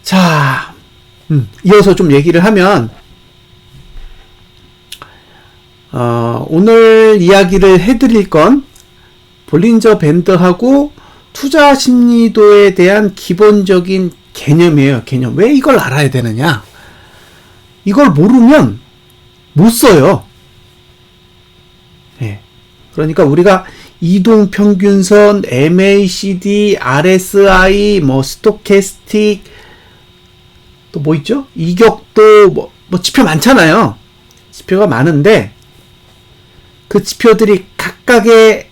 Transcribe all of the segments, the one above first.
자, 이어서 좀 얘기를 하면, 오늘 이야기를 해드릴 건 볼린저 밴드하고 투자 심리도에 대한 기본적인 개념이에요. 개념. 왜 이걸 알아야 되느냐? 이걸 모르면 못 써요. 네. 그러니까 우리가 이동평균선, MACD, RSI, 스토캐스틱, 또 뭐 있죠? 이격도, 지표 많잖아요. 지표가 많은데, 그 지표들이 각각의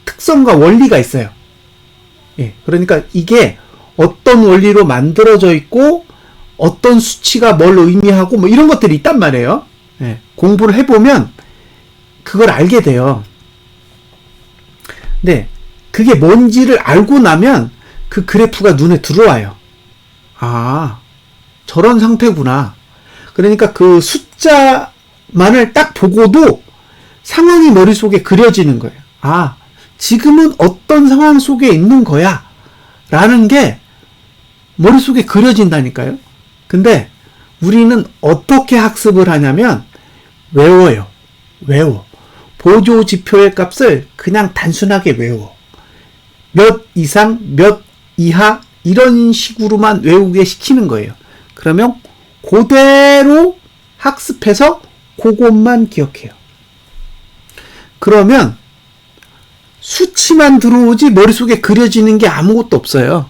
특성과 원리가 있어요. 예. 그러니까 이게 어떤 원리로 만들어져 있고, 어떤 수치가 뭘 의미하고, 이런 것들이 있단 말이에요. 예. 공부를 해보면, 그걸 알게 돼요. 네, 그게 뭔지를 알고 나면 그 그래프가 눈에 들어와요. 아, 저런 상태구나. 그러니까 그 숫자만을 딱 보고도 상황이 머릿속에 그려지는 거예요. 아, 지금은 어떤 상황 속에 있는 거야 라는 게 머릿속에 그려진다니까요. 근데 우리는 어떻게 학습을 하냐면 외워요. 보조 지표의 값을 그냥 단순하게 외워. 몇 이상, 몇 이하 이런 식으로만 외우게 시키는 거예요. 그러면 그대로 학습해서 그것만 기억해요. 그러면 수치만 들어오지 머릿속에 그려지는 게 아무것도 없어요.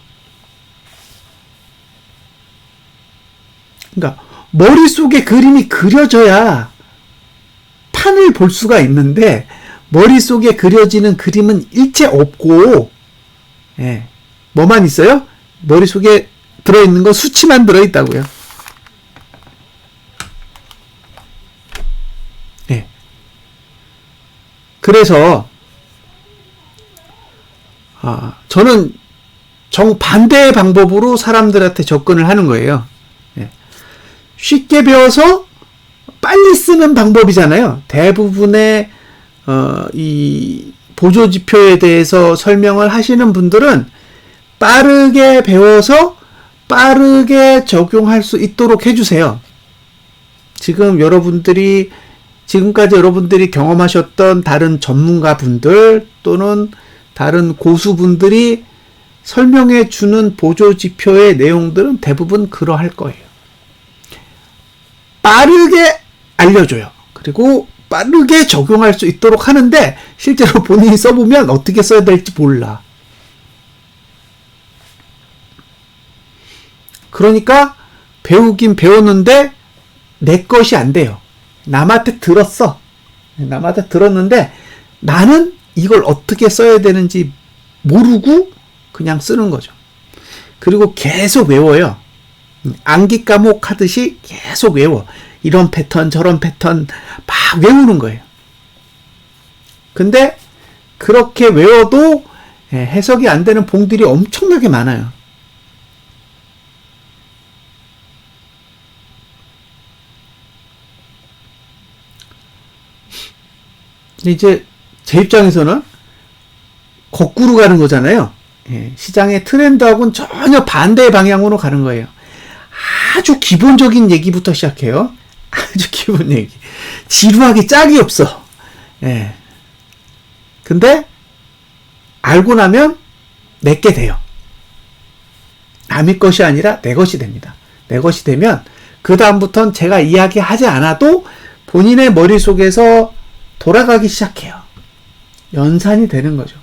그러니까 머릿속에 그림이 그려져야 판을 볼 수가 있는데 머릿속에 그려지는 그림은 일체 없고, 예, 뭐만 있어요? 머릿속에 들어있는 건 수치만 들어있다고요. 예. 그래서 저는 정반대의 방법으로 사람들한테 접근을 하는 거예요. 예. 쉽게 배워서 빨리 쓰는 방법이잖아요. 대부분의 이 보조지표에 대해서 설명을 하시는 분들은 빠르게 배워서 빠르게 적용할 수 있도록 해주세요. 지금까지 여러분들이 경험하셨던 다른 전문가분들 또는 다른 고수분들이 설명해 주는 보조지표의 내용들은 대부분 그러할 거예요. 빠르게 알려줘요. 그리고 빠르게 적용할 수 있도록 하는데 실제로 본인이 써보면 어떻게 써야 될지 몰라. 그러니까 배우긴 배웠는데 내 것이 안 돼요. 남한테 들었어. 남한테 들었는데 나는 이걸 어떻게 써야 되는지 모르고 그냥 쓰는 거죠. 그리고 계속 외워요. 암기 과목 하듯이 계속 외워. 이런 패턴 저런 패턴 막 외우는 거예요. 근데 그렇게 외워도 해석이 안 되는 봉들이 엄청나게 많아요. 이제 제 입장에서는 거꾸로 가는 거잖아요. 시장의 트렌드하고는 전혀 반대의 방향으로 가는 거예요. 아주 기본적인 얘기부터 시작해요. 아주 기본 얘기. 지루하기 짝이 없어. 예. 근데 알고 나면 내게 돼요. 남의 것이 아니라 내 것이 됩니다. 내 것이 되면 그 다음부터는 제가 이야기하지 않아도 본인의 머릿속에서 돌아가기 시작해요. 연산이 되는 거죠.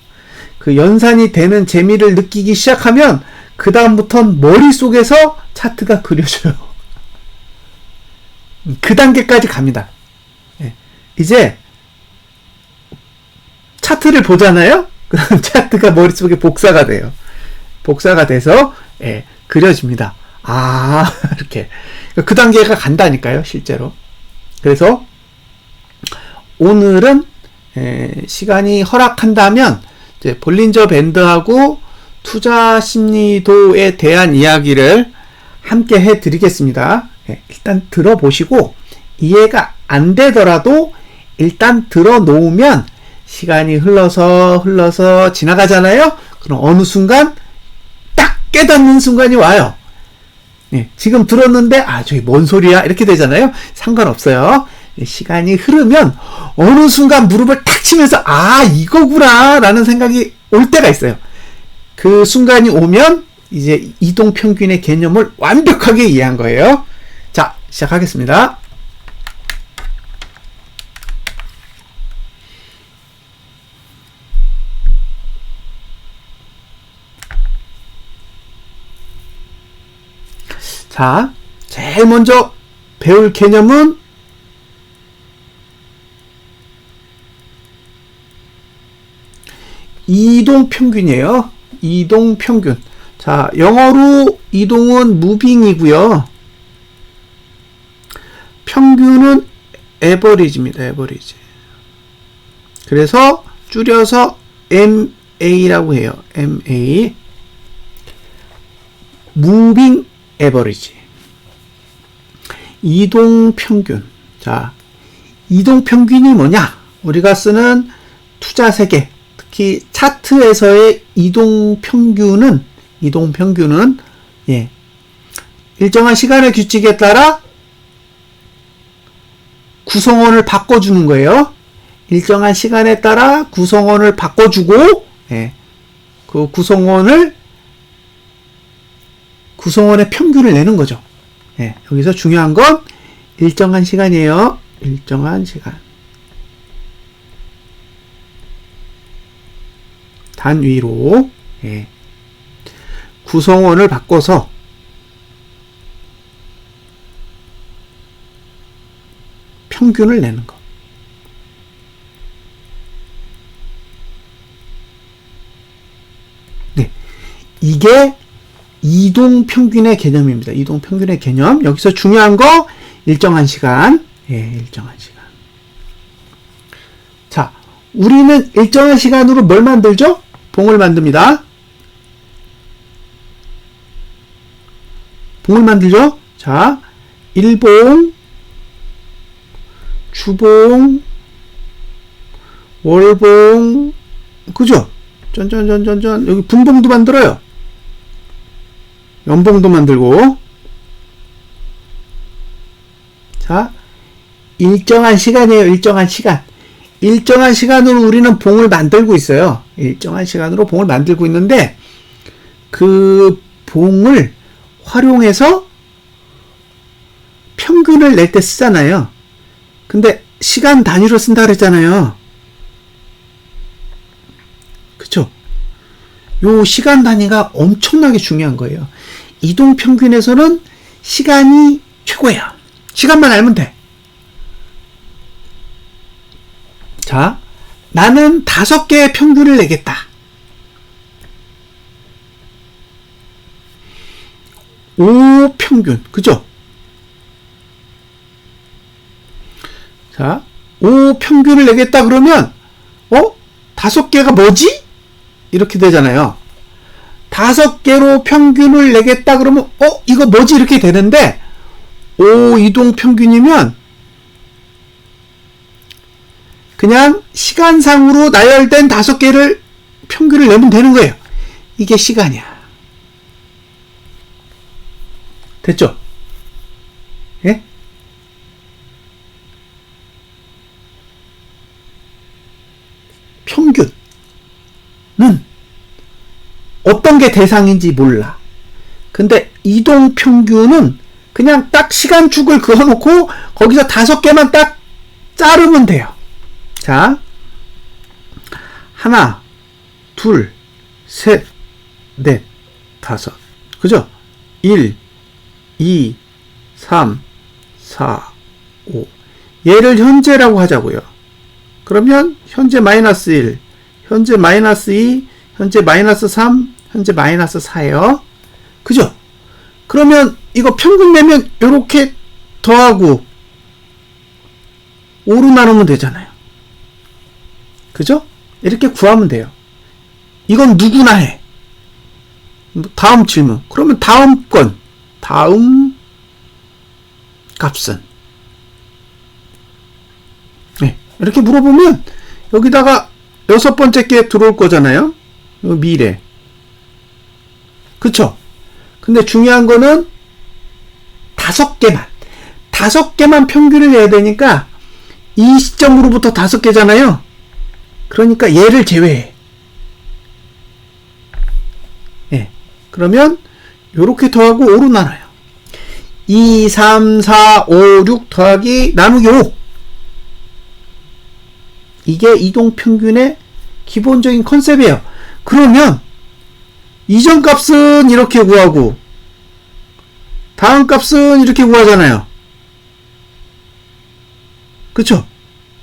그 연산이 되는 재미를 느끼기 시작하면 그 다음부터는 머릿속에서 차트가 그려져요. 그 단계까지 갑니다. 예. 이제 차트를 보잖아요. 그럼 차트가 머릿속에 복사가 돼요. 복사가 돼서 그려집니다. 이렇게 그 단계가 간다니까요, 실제로. 그래서 오늘은 시간이 허락한다면 이제 볼린저 밴드하고 투자 심리도에 대한 이야기를 함께 해드리겠습니다. 일단 들어보시고 이해가 안 되더라도 일단 들어놓으면 시간이 흘러서 지나가잖아요. 그럼 어느 순간 딱 깨닫는 순간이 와요. 예, 지금 들었는데 저기 뭔 소리야 이렇게 되잖아요. 상관없어요. 시간이 흐르면 어느 순간 무릎을 탁 치면서 이거구나 라는 생각이 올 때가 있어요. 그 순간이 오면 이제 이동평균의 개념을 완벽하게 이해한 거예요. 자, 시작하겠습니다. 자, 제일 먼저 배울 개념은 이동평균이에요. 이동평균. 자, 영어로 이동은 moving이고요. 평균은 average입니다. average. 그래서 줄여서 MA라고 해요. MA. moving average. 이동평균. 자, 이동평균이 뭐냐? 우리가 쓰는 투자 세계, 특히 차트에서의 이동평균은 일정한 시간의 규칙에 따라 구성원을 바꿔주는 거예요. 일정한 시간에 따라 구성원을 바꿔주고, 그 구성원의 평균을 내는 거죠. 여기서 중요한 건 일정한 시간이에요. 일정한 시간. 단위로 구성원을 바꿔서 평균을 내는 거. 네, 이게 이동평균의 개념입니다. 이동평균의 개념. 여기서 중요한 거 일정한 시간. 일정한 시간. 자, 우리는 일정한 시간으로 뭘 만들죠? 봉을 만듭니다. 봉을 만들죠? 자, 일봉, 주봉, 월봉, 그죠? 전. 여기 분봉도 만들어요. 연봉도 만들고. 자, 일정한 시간이에요. 일정한 시간. 일정한 시간으로 우리는 봉을 만들고 있어요. 일정한 시간으로 봉을 만들고 있는데 그 봉을 활용해서 평균을 낼 때 쓰잖아요. 근데 시간 단위로 쓴다 그랬잖아요. 그쵸? 요 시간 단위가 엄청나게 중요한 거예요. 이동평균에서는 시간이 최고예요. 시간만 알면 돼. 자, 나는 5개의 평균을 내겠다. O 평균, 그죠? 자, O 평균을 내겠다 그러면 5개가 뭐지? 이렇게 되잖아요. 5개로 평균을 내겠다 그러면 이거 뭐지? 이렇게 되는데 O 이동평균이면 그냥 시간상으로 나열된 5개를 평균을 내면 되는 거예요. 이게 시간이야. 됐죠? 예? 평균은 어떤 게 대상인지 몰라. 근데 이동평균은 그냥 딱 시간축을 그어놓고 거기서 5개만 딱 자르면 돼요. 자, 하나, 둘, 셋, 넷, 5. 그죠? 1, 2, 3, 4, 5. 얘를 현재라고 하자고요. 그러면 현재 마이너스 1, 현재 마이너스 2, 현재 마이너스 3, 현재 마이너스 4예요. 그죠? 그러면 이거 평균 내면 이렇게 더하고 5로 나누면 되잖아요. 그죠? 이렇게 구하면 돼요. 이건 누구나 해. 다음 질문. 그러면 다음 값은? 네, 이렇게 물어보면 여기다가 6번째 게 들어올 거잖아요. 미래. 그쵸? 근데 중요한 거는 다섯 개만 평균을 내야 되니까 이 시점으로부터 5개잖아요. 그러니까 얘를 제외해. 예. 그러면 요렇게 더하고 5로 나눠요. 2, 3, 4, 5, 6 더하기 나누기 5. 이게 이동평균의 기본적인 컨셉이에요. 그러면 이전 값은 이렇게 구하고 다음 값은 이렇게 구하잖아요. 그쵸?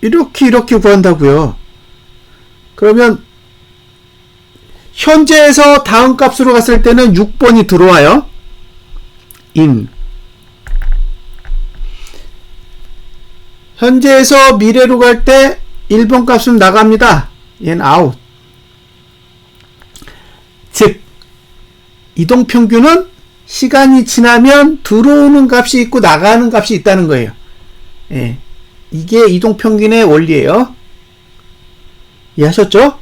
이렇게 구한다고요. 그러면 현재에서 다음 값으로 갔을 때는 6번이 들어와요. 현재에서 미래로 갈 때 1번 값은 나갑니다. 얘는 out. 즉 이동평균은 시간이 지나면 들어오는 값이 있고 나가는 값이 있다는 거예요. 예. 이게 이동평균의 원리예요. 이해하셨죠?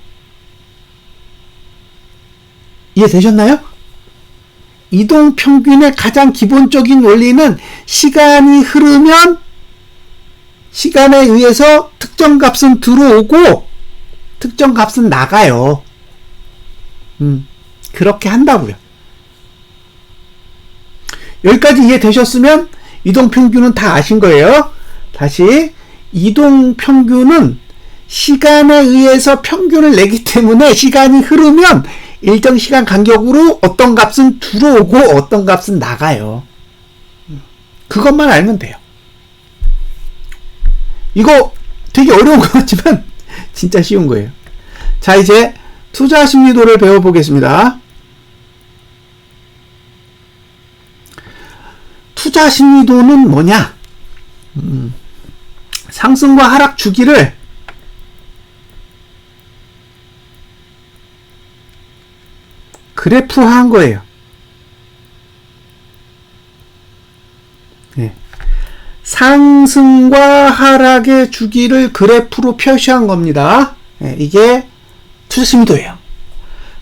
이해되셨나요? 이동평균의 가장 기본적인 원리는 시간이 흐르면 시간에 의해서 특정 값은 들어오고 특정 값은 나가요. 그렇게 한다고요. 여기까지 이해되셨으면 이동평균은 다 아신 거예요. 다시 이동평균은 시간에 의해서 평균을 내기 때문에 시간이 흐르면 일정 시간 간격으로 어떤 값은 들어오고 어떤 값은 나가요. 그것만 알면 돼요. 이거 되게 어려운 것 같지만 진짜 쉬운 거예요. 자, 이제 투자 심리도를 배워보겠습니다. 투자 심리도는 뭐냐? 상승과 하락 주기를 그래프화한 거예요. 네. 상승과 하락의 주기를 그래프로 표시한 겁니다. 네, 이게 투자심리도예요.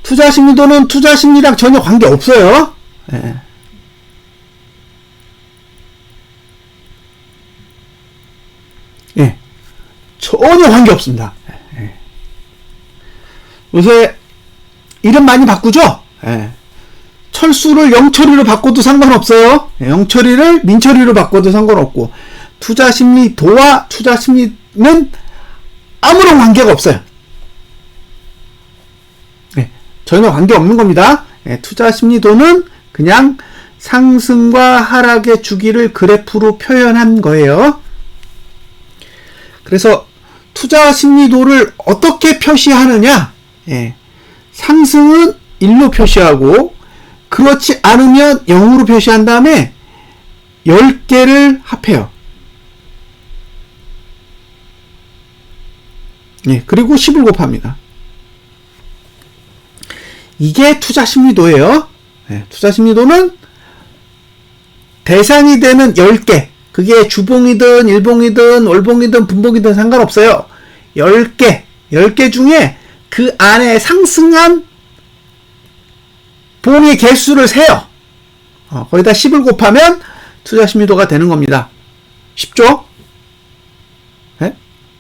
투자심리도는 투자심리랑 전혀 관계없어요. 네. 네. 전혀 관계없습니다. 네. 요새 이름 많이 바꾸죠? 네. 철수를 영철이로 바꿔도 상관없어요. 영철이를 민철이로 바꿔도 상관없고 투자심리도와 투자심리는 아무런 관계가 없어요. 네, 전혀 관계없는 겁니다. 네, 투자심리도는 그냥 상승과 하락의 주기를 그래프로 표현한 거예요. 그래서 투자심리도를 어떻게 표시하느냐? 네, 상승은 1로 표시하고 그렇지 않으면 0으로 표시한 다음에 10개를 합해요. 예, 그리고 10을 곱합니다. 이게 투자심리도예요. 예, 투자심리도는 대상이 되는 10개, 그게 주봉이든 일봉이든 월봉이든 분봉이든 상관없어요. 10개 중에 그 안에 상승한 봉의 개수를 세요. 거기다 10을 곱하면 투자심리도가 되는 겁니다. 쉽죠? 네?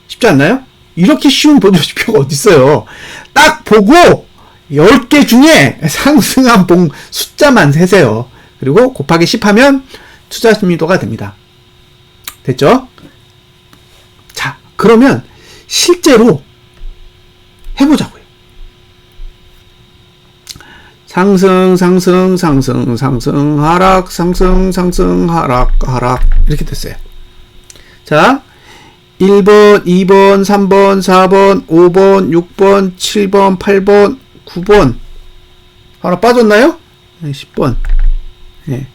쉽지 않나요? 이렇게 쉬운 보조지표가 어딨어요. 딱 보고 10개 중에 상승한 봉 숫자만 세세요. 그리고 곱하기 10 하면 투자심리도가 됩니다. 됐죠? 자, 그러면 실제로 해보자고요. 상승, 상승, 상승, 상승, 하락, 상승, 상승, 하락, 하락. 이렇게 됐어요. 자, 1번, 2번, 3번, 4번, 5번, 6번, 7번, 8번, 9번. 하나 빠졌나요? 네, 10번. 예,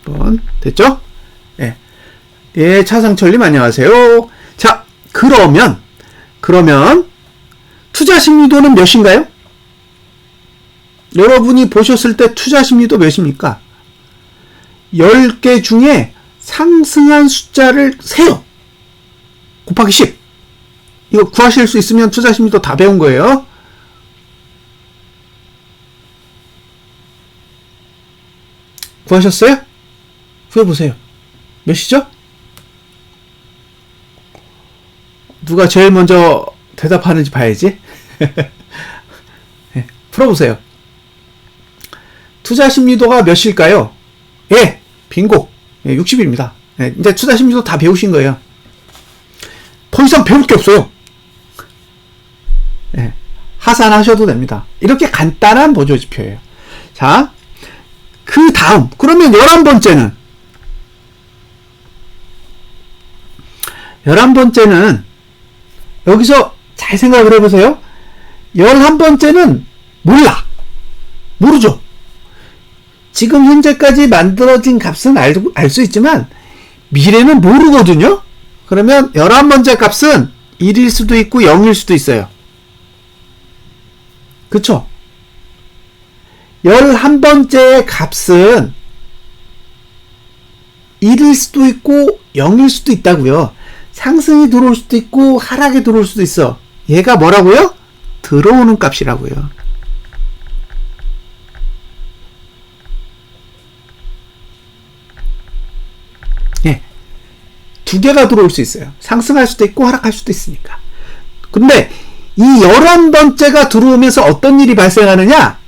10번. 됐죠? 예. 예, 차상철님 안녕하세요. 자, 그러면, 투자심리도는 몇인가요? 여러분이 보셨을 때 투자심리도 몇입니까? 10개 중에 상승한 숫자를 세요. 곱하기 10. 이거 구하실 수 있으면 투자심리도 다 배운 거예요. 구하셨어요? 구해보세요. 몇이죠? 누가 제일 먼저 대답하는지 봐야지. 네, 풀어보세요. 투자 심리도가 몇일까요? 예, 빙고. 예, 60입니다. 예, 이제 투자 심리도 다 배우신 거예요. 더 이상 배울 게 없어요. 예, 하산하셔도 됩니다. 이렇게 간단한 보조지표예요. 자, 그 다음, 그러면 11번째는 11번째는 여기서 잘 생각을 해보세요. 11번째는 몰라. 모르죠. 지금 현재까지 만들어진 값은 알 수 있지만 미래는 모르거든요. 그러면 11번째 값은 1일 수도 있고 0일 수도 있어요. 그쵸? 11번째 값은 1일 수도 있고 0일 수도 있다고요. 상승이 들어올 수도 있고 하락이 들어올 수도 있어. 얘가 뭐라고요? 들어오는 값이라고요. 예. 두 개가 들어올 수 있어요. 상승할 수도 있고 하락할 수도 있으니까. 근데 이 11번째가 들어오면서 어떤 일이 발생하느냐?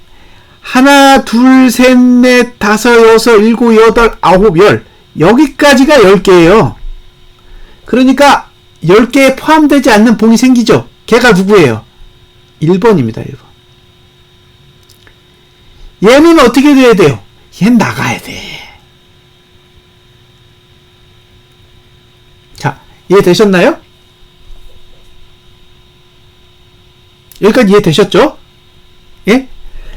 하나, 둘, 셋, 넷, 다섯, 여섯, 일곱, 여덟, 아홉, 열. 여기까지가 10개예요. 그러니까 10개에 포함되지 않는 봉이 생기죠. 걔가 누구예요? 1번입니다. 1번. 얘는 어떻게 돼야 돼요? 얘는 나가야 돼. 자, 이해되셨나요? 여기까지 이해되셨죠? 예?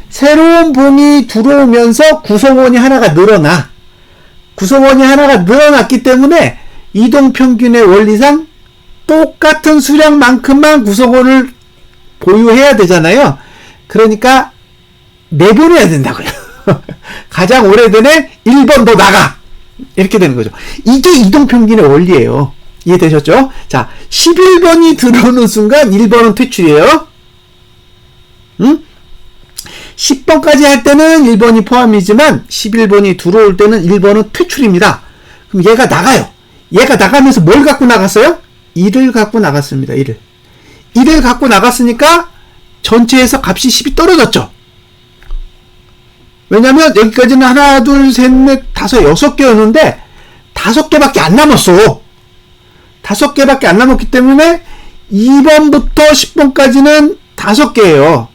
새로운 봉이 들어오면서 구성원이 하나가 늘어나. 구성원이 하나가 늘어났기 때문에 이동평균의 원리상 똑같은 수량만큼만 구성원을 보유해야 되잖아요. 그러니까 내보내야 된다고요. 가장 오래된 애 1번 더 나가. 이렇게 되는 거죠. 이게 이동평균의 원리예요. 이해되셨죠? 자, 11번이 들어오는 순간 1번은 퇴출이에요. 응? 10번까지 할 때는 1번이 포함이지만 11번이 들어올 때는 1번은 퇴출입니다. 그럼 얘가 나가요. 얘가 나가면서 뭘 갖고 나갔어요? 1을 갖고 나갔습니다. 1을. 1을 갖고 나갔으니까 전체에서 값이 10이 떨어졌죠. 왜냐면 여기까지는 하나, 둘, 셋, 넷, 다섯, 6개였는데 5개밖에 안 남았어. 5개밖에 안 남았기 때문에 2번부터 10번까지는 5개예요.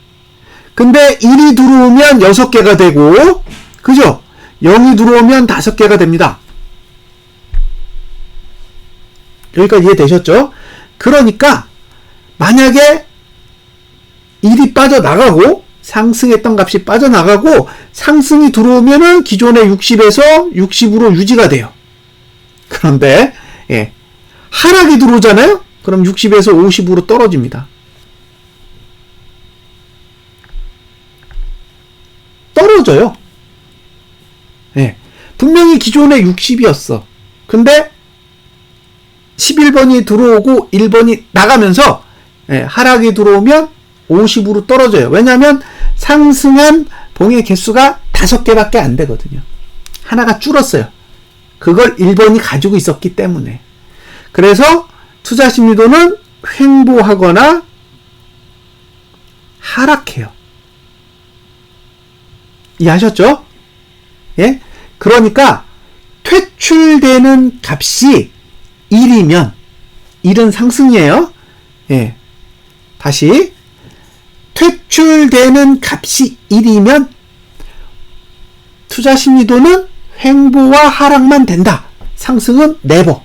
근데 1이 들어오면 6개가 되고, 그죠? 0이 들어오면 5개가 됩니다. 여기까지 이해되셨죠? 그러니까 만약에 1이 빠져나가고 상승했던 값이 빠져나가고 상승이 들어오면은 기존의 60에서 60으로 유지가 돼요. 그런데 예, 하락이 들어오잖아요? 그럼 60에서 50으로 떨어집니다. 떨어져요. 예, 분명히 기존의 60이었어. 근데 11번이 들어오고 1번이 나가면서 예, 하락이 들어오면 50으로 떨어져요. 왜냐하면 상승한 봉의 개수가 5개밖에 안 되거든요. 하나가 줄었어요. 그걸 1번이 가지고 있었기 때문에. 그래서 투자심리도는 횡보하거나 하락해요. 이해하셨죠? 예? 그러니까 퇴출되는 값이 1이면 1은 상승이에요. 예. 다시 퇴출되는 값이 1이면 투자심리도는 횡보와 하락만 된다. 상승은 네버.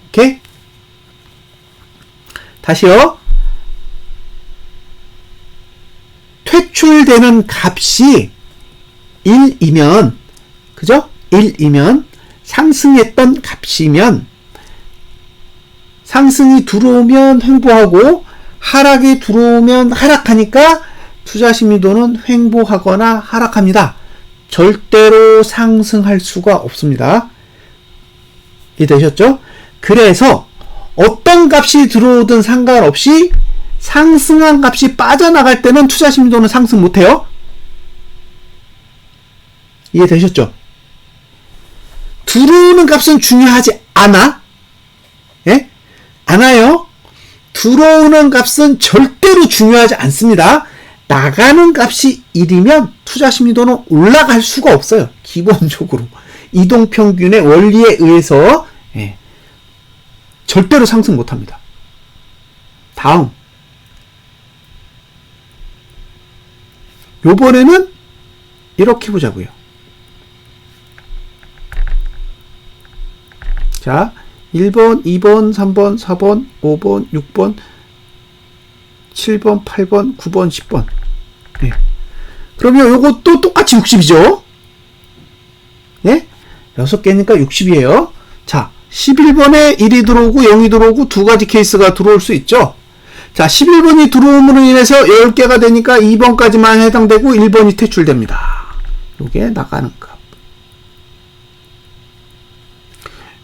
오케이? 다시요. 퇴출되는 값이 1이면, 그죠? 1이면 상승했던 값이면 상승이 들어오면 횡보하고 하락이 들어오면 하락하니까 투자심리도는 횡보하거나 하락합니다. 절대로 상승할 수가 없습니다. 이해되셨죠? 그래서 어떤 값이 들어오든 상관없이 상승한 값이 빠져나갈 때는 투자심리도는 상승 못해요. 이해되셨죠? 들어오는 값은 중요하지 않아? 예? 않아요. 들어오는 값은 절대로 중요하지 않습니다. 나가는 값이 1이면 투자 심리도는 올라갈 수가 없어요. 기본적으로. 이동평균의 원리에 의해서 예, 절대로 상승 못합니다. 다음. 요번에는 이렇게 보자고요. 자, 1번, 2번, 3번, 4번, 5번, 6번, 7번, 8번, 9번, 10번. 예. 그러면 요것도 똑같이 60이죠? 예? 6개니까 60이에요. 자, 11번에 1이 들어오고 0이 들어오고 두 가지 케이스가 들어올 수 있죠? 자, 11번이 들어옴으로 인해서 10개가 되니까 2번까지만 해당되고 1번이 퇴출됩니다. 요게 나가는 값.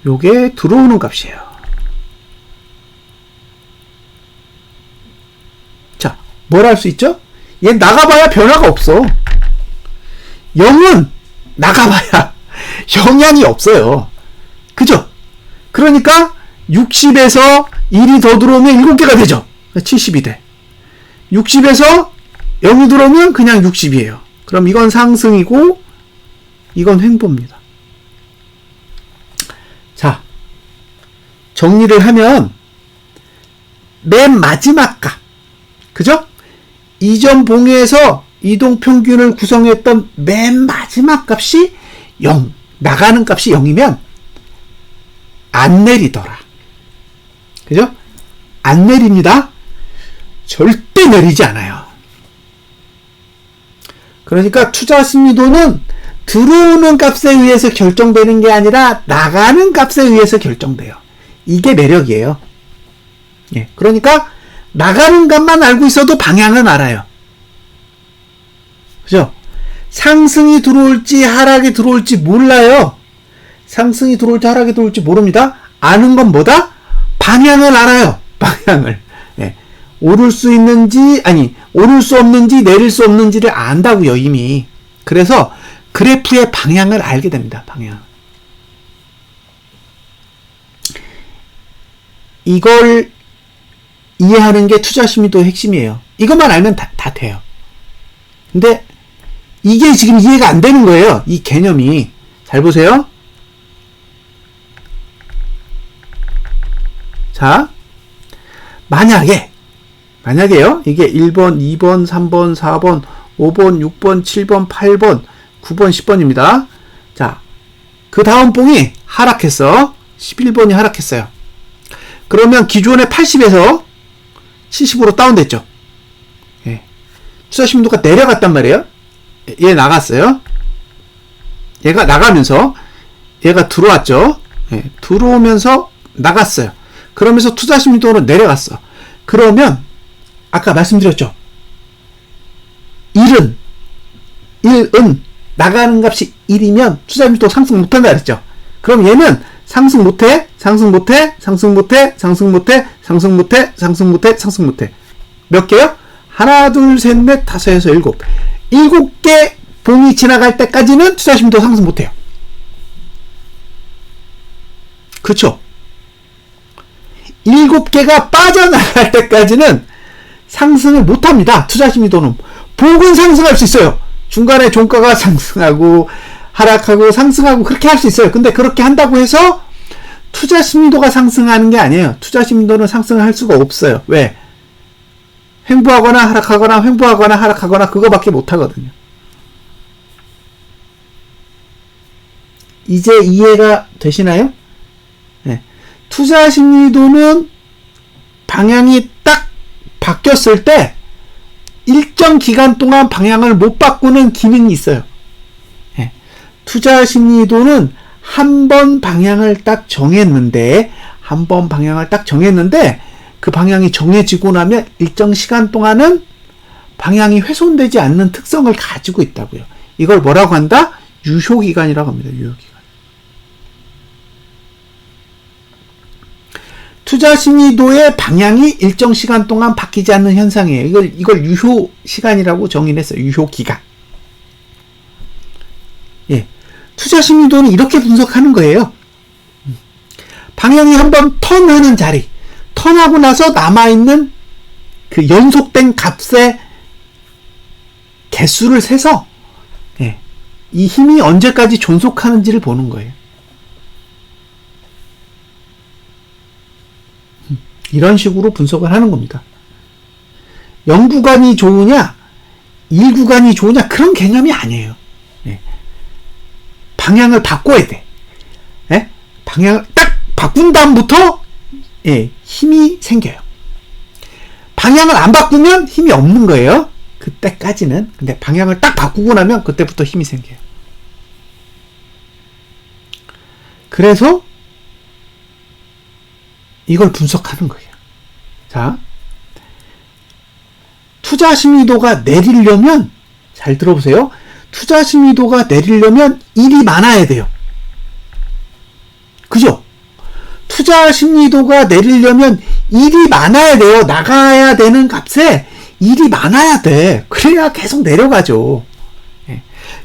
요게 들어오는 값이에요. 자, 뭘 할 수 있죠? 얘 나가봐야 변화가 없어. 0은 나가봐야 영향이 없어요. 그죠? 그러니까 60에서 1이 더 들어오면 7개가 되죠. 70이 돼. 60에서 0이 들어오면 그냥 60이에요. 그럼 이건 상승이고 이건 횡보입니다. 자, 정리를 하면 맨 마지막 값, 그죠? 이전 봉에서 이동평균을 구성했던 맨 마지막 값이 0, 나가는 값이 0이면 안 내리더라. 그죠? 안 내립니다. 절대 내리지 않아요. 그러니까 투자 심리도는 들어오는 값에 의해서 결정되는 게 아니라 나가는 값에 의해서 결정돼요. 이게 매력이에요. 예, 그러니까 나가는 값만 알고 있어도 방향은 알아요. 그죠? 상승이 들어올지 하락이 들어올지 몰라요. 상승이 들어올지 하락이 들어올지 모릅니다. 아는 건 뭐다? 방향을 알아요. 방향을. 예. 오를 수 있는지, 아니, 오를 수 없는지, 내릴 수 없는지를 안다고요, 이미. 그래서 그래프의 방향을 알게 됩니다, 방향. 이걸 이해하는 게 투자 심리도의 핵심이에요. 이것만 알면 다 돼요. 근데 이게 지금 이해가 안 되는 거예요. 이 개념이. 잘 보세요. 자, 만약에요. 이게 1번, 2번, 3번, 4번, 5번, 6번, 7번, 8번, 9번, 10번입니다. 자, 그 다음 봉이 하락했어. 11번이 하락했어요. 그러면 기존의 80에서 70으로 다운됐죠. 예. 투자 심리도가 내려갔단 말이에요. 얘 나갔어요. 얘가 나가면서 얘가 들어왔죠. 예. 들어오면서 나갔어요. 그러면서 투자 심리도는 내려갔어. 그러면 아까 말씀드렸죠. 1은 나가는 값이 1이면 투자 심리도 상승 못한다 그랬죠. 그럼 얘는 상승 못해, 상승 못해, 상승 못해, 상승 못해, 상승 못해, 상승 못해, 상승 못해. 몇 개요? 하나, 둘, 셋, 넷, 다섯, 여섯, 일곱. 7개 봉이 지나갈 때까지는 투자 심리도 상승 못해요. 그쵸? 7개가 빠져나갈 때까지는 상승을 못합니다. 투자 심리도는. 봉은 상승할 수 있어요. 중간에 종가가 상승하고 하락하고 상승하고 그렇게 할 수 있어요. 근데 그렇게 한다고 해서 투자 심리도가 상승하는 게 아니에요. 투자 심리도는 상승을 할 수가 없어요. 왜? 횡보하거나 하락하거나 횡보하거나 하락하거나 그거밖에 못하거든요. 이제 이해가 되시나요? 네. 투자 심리도는 방향이 딱 바뀌었을 때 일정 기간 동안 방향을 못 바꾸는 기능이 있어요. 네. 투자 심리도는 한 번 방향을 딱 정했는데 그 방향이 정해지고 나면 일정 시간 동안은 방향이 훼손되지 않는 특성을 가지고 있다고요. 이걸 뭐라고 한다? 유효기간이라고 합니다. 유효기간. 투자 심리도의 방향이 일정 시간 동안 바뀌지 않는 현상이에요. 이걸 유효 시간이라고 정의를 했어요. 유효 기간. 예. 투자 심리도는 이렇게 분석하는 거예요. 방향이 한번 턴하는 자리, 턴하고 나서 남아있는 그 연속된 값의 개수를 세서 이 힘이 언제까지 존속하는지를 보는 거예요. 이런 식으로 분석을 하는 겁니다. 0구간이 좋으냐 1구간이 좋으냐 그런 개념이 아니에요. 방향을 바꿔야 돼. 방향을 딱 바꾼 다음부터 힘이 생겨요. 방향을 안 바꾸면 힘이 없는 거예요. 그때까지는. 근데 방향을 딱 바꾸고 나면 그때부터 힘이 생겨요. 그래서 이걸 분석하는 거예요. 자, 투자 심리도가 내리려면 잘 들어보세요. 투자 심리도가 내리려면 일이 많아야 돼요. 그죠? 투자 심리도가 내리려면 일이 많아야 돼요. 나가야 되는 값에 일이 많아야 돼. 그래야 계속 내려가죠.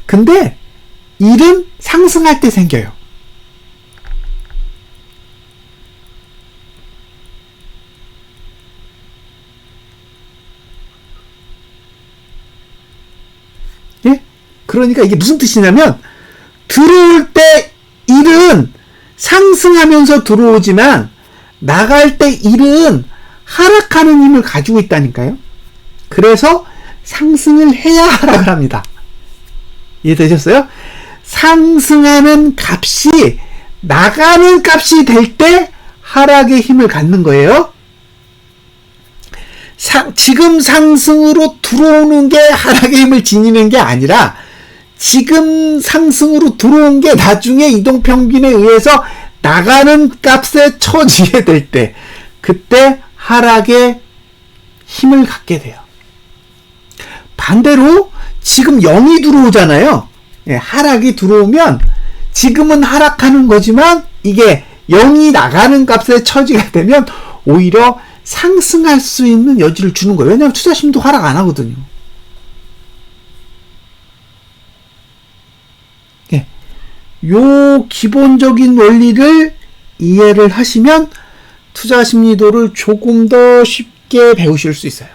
근데 일은 상승할 때 생겨요. 그러니까 이게 무슨 뜻이냐면 들어올 때 일은 상승하면서 들어오지만 나갈 때 일은 하락하는 힘을 가지고 있다니까요. 그래서 상승을 해야 하락을 합니다. 이해되셨어요? 상승하는 값이 나가는 값이 될 때 하락의 힘을 갖는 거예요. 지금 상승으로 들어오는 게 하락의 힘을 지니는 게 아니라 지금 상승으로 들어온 게 나중에 이동평균에 의해서 나가는 값에 처지게 될 때 그때 하락의 힘을 갖게 돼요. 반대로 지금 0이 들어오잖아요. 하락이 들어오면 지금은 하락하는 거지만 이게 0이 나가는 값에 처지게 되면 오히려 상승할 수 있는 여지를 주는 거예요. 왜냐하면 투자심도 하락 안 하거든요. 요 기본적인 원리를 이해를 하시면 투자 심리도를 조금 더 쉽게 배우실 수 있어요.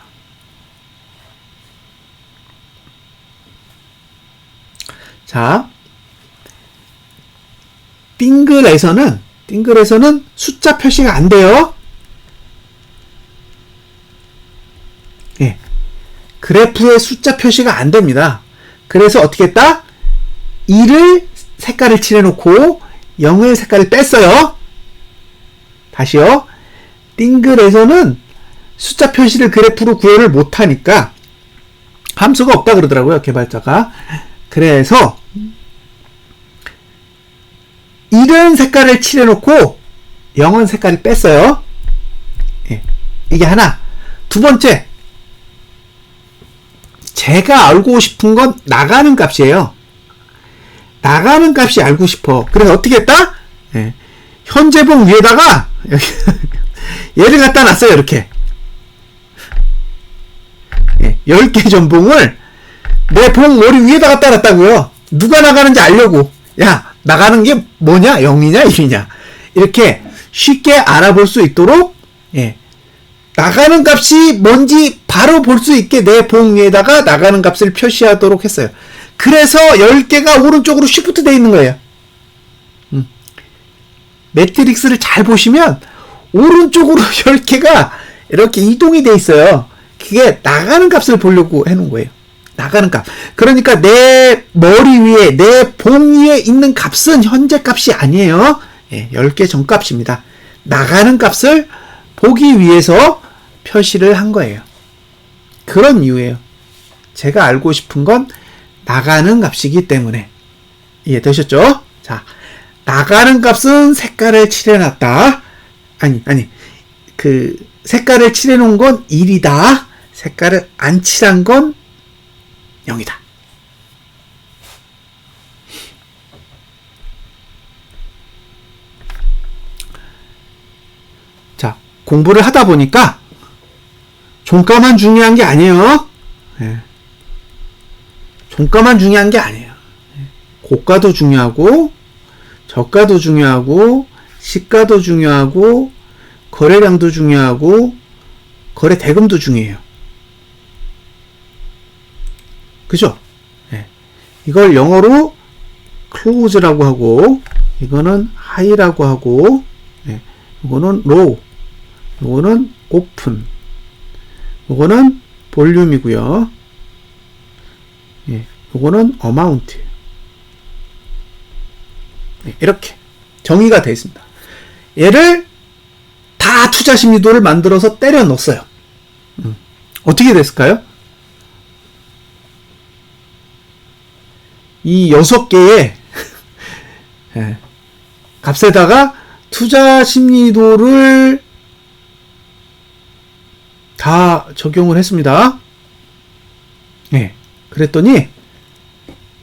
자, 띵글에서는 숫자 표시가 안 돼요. 그래프에 숫자 표시가 안 됩니다. 그래서 어떻게 했다? 2를 색깔을 칠해놓고 0을 색깔을 뺐어요. 다시요. 띵글에서는 숫자 표시를 그래프로 구현을 못하니까 함수가 없다 그러더라고요. 개발자가. 그래서 1은 색깔을 칠해놓고 0은 색깔을 뺐어요. 이게 하나. 두 번째, 제가 알고 싶은 건 나가는 값이에요. 나가는 값이 알고 싶어. 그래서 어떻게 했다? 현재봉 위에다가 얘를 갖다 놨어요. 이렇게 10개 전봉을 내 봉 머리 위에다 갖다 놨다고요. 누가 나가는지 알려고. 야, 나가는 게 뭐냐? 0이냐 1이냐 이렇게 쉽게 알아볼 수 있도록 나가는 값이 뭔지 바로 볼 수 있게 내 봉 위에다가 나가는 값을 표시하도록 했어요. 그래서 10개가 오른쪽으로 쉬프트 되어 있는 거예요. 매트릭스를 잘 보시면 오른쪽으로 10개가 이렇게 이동이 되어 있어요. 그게 나가는 값을 보려고 해놓은 거예요. 나가는 값. 그러니까 내 머리 위에, 내 봉 위에 있는 값은 현재 값이 아니에요. 10개 전값입니다. 나가는 값을 보기 위해서 표시를 한 거예요. 그런 이유예요. 제가 알고 싶은 건 나가는 값이기 때문에. 이해되셨죠? 자, 나가는 값은 색깔을 칠해놨다. 색깔을 칠해놓은 건 1이다. 색깔을 안 칠한 건 0이다. 자, 공부를 하다 보니까 종가만 중요한 게 아니에요. 종가만 중요한 게 아니에요. 고가도 중요하고 저가도 중요하고 시가도 중요하고 거래량도 중요하고 거래 대금도 중요해요. 그죠? 네. 이걸 영어로 close라고 하고 이거는 high라고 하고 네. 이거는 low, 이거는 open, 이거는 볼륨이고요. 예, 이거는 amount. 네, 이렇게 정의가 되어 있습니다. 얘를 다 투자 심리도를 만들어서 때려 넣었어요. 어떻게 됐을까요? 이 6개의 예, 값에다가 투자 심리도를 다 적용을 했습니다. 예, 그랬더니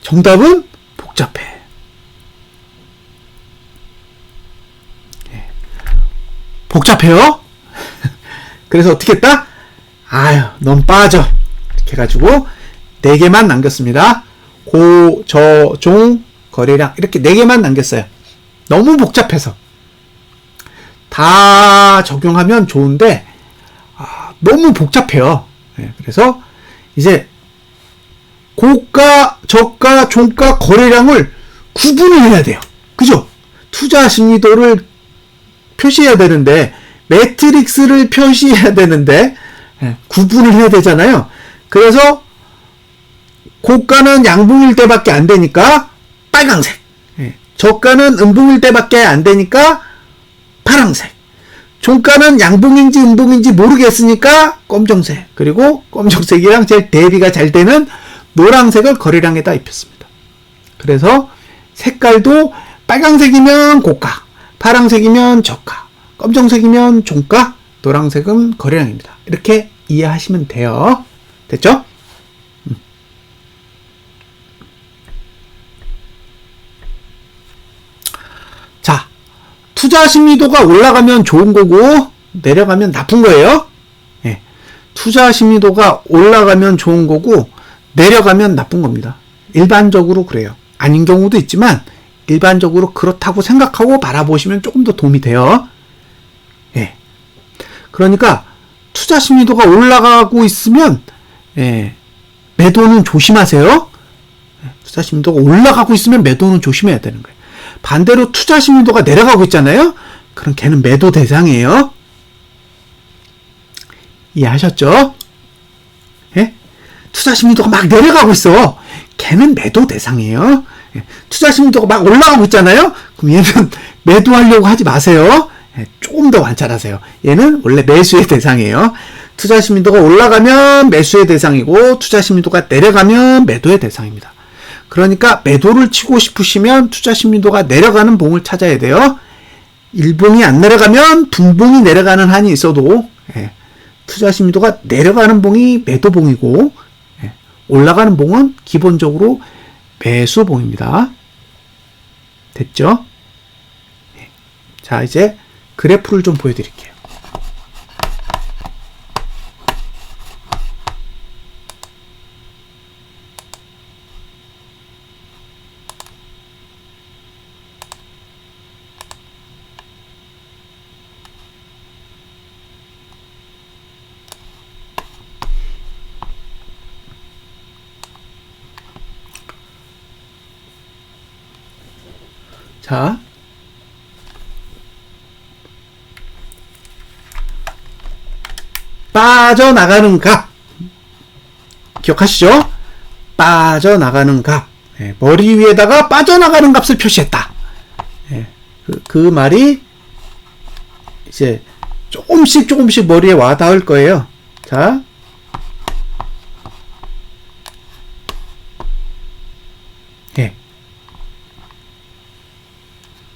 정답은 복잡해. 복잡해요? 그래서 어떻게 했다? 아유, 넌 빠져. 이렇게 해가지고 4개만 남겼습니다. 고, 저, 종, 거래량 이렇게 4개만 남겼어요. 너무 복잡해서. 다 적용하면 좋은데 너무 복잡해요. 네, 그래서 이제 고가, 저가, 종가, 거래량을 구분을 해야 돼요. 그죠? 투자 심리도를 표시해야 되는데 매트릭스를 표시해야 되는데 구분을 해야 되잖아요. 그래서 고가는 양봉일 때밖에 안 되니까 빨강색, 저가는 음봉일 때밖에 안 되니까 파랑색, 종가는 양봉인지 음봉인지 모르겠으니까 검정색, 그리고 검정색이랑 제일 대비가 잘 되는 노란색을 거래량에다 입혔습니다. 그래서 색깔도 빨강색이면 고가, 파란색이면 저가, 검정색이면 종가, 노란색은 거래량입니다. 이렇게 이해하시면 돼요. 됐죠? 자, 투자 심리도가 올라가면 좋은 거고 내려가면 나쁜 거예요. 예. 투자 심리도가 올라가면 좋은 거고 내려가면 나쁜 겁니다. 일반적으로 그래요. 아닌 경우도 있지만 일반적으로 그렇다고 생각하고 바라보시면 조금 더 도움이 돼요. 예. 그러니까 투자 심리도가 올라가고 있으면 매도는 조심하세요. 투자 심리도가 올라가고 있으면 매도는 조심해야 되는 거예요. 반대로 투자 심리도가 내려가고 있잖아요. 그럼 걔는 매도 대상이에요. 이해하셨죠? 예? 투자 심리도가 막 내려가고 있어. 걔는 매도 대상이에요. 투자 심리도가 막 올라가고 있잖아요. 그럼 얘는 매도하려고 하지 마세요. 조금 더 관찰하세요. 얘는 원래 매수의 대상이에요. 투자 심리도가 올라가면 매수의 대상이고 투자 심리도가 내려가면 매도의 대상입니다. 그러니까 매도를 치고 싶으시면 투자 심리도가 내려가는 봉을 찾아야 돼요. 일봉이 안 내려가면 분봉이 내려가는 한이 있어도 투자 심리도가 내려가는 봉이 매도봉이고 올라가는 봉은 기본적으로 매수봉입니다. 됐죠? 자, 이제 그래프를 좀 보여드릴게요. 자, 빠져나가는 값 기억하시죠? 빠져나가는 값. 머리 위에다가 빠져나가는 값을 표시했다. 그 말이 이제 조금씩 머리에 와 닿을 거예요. 자,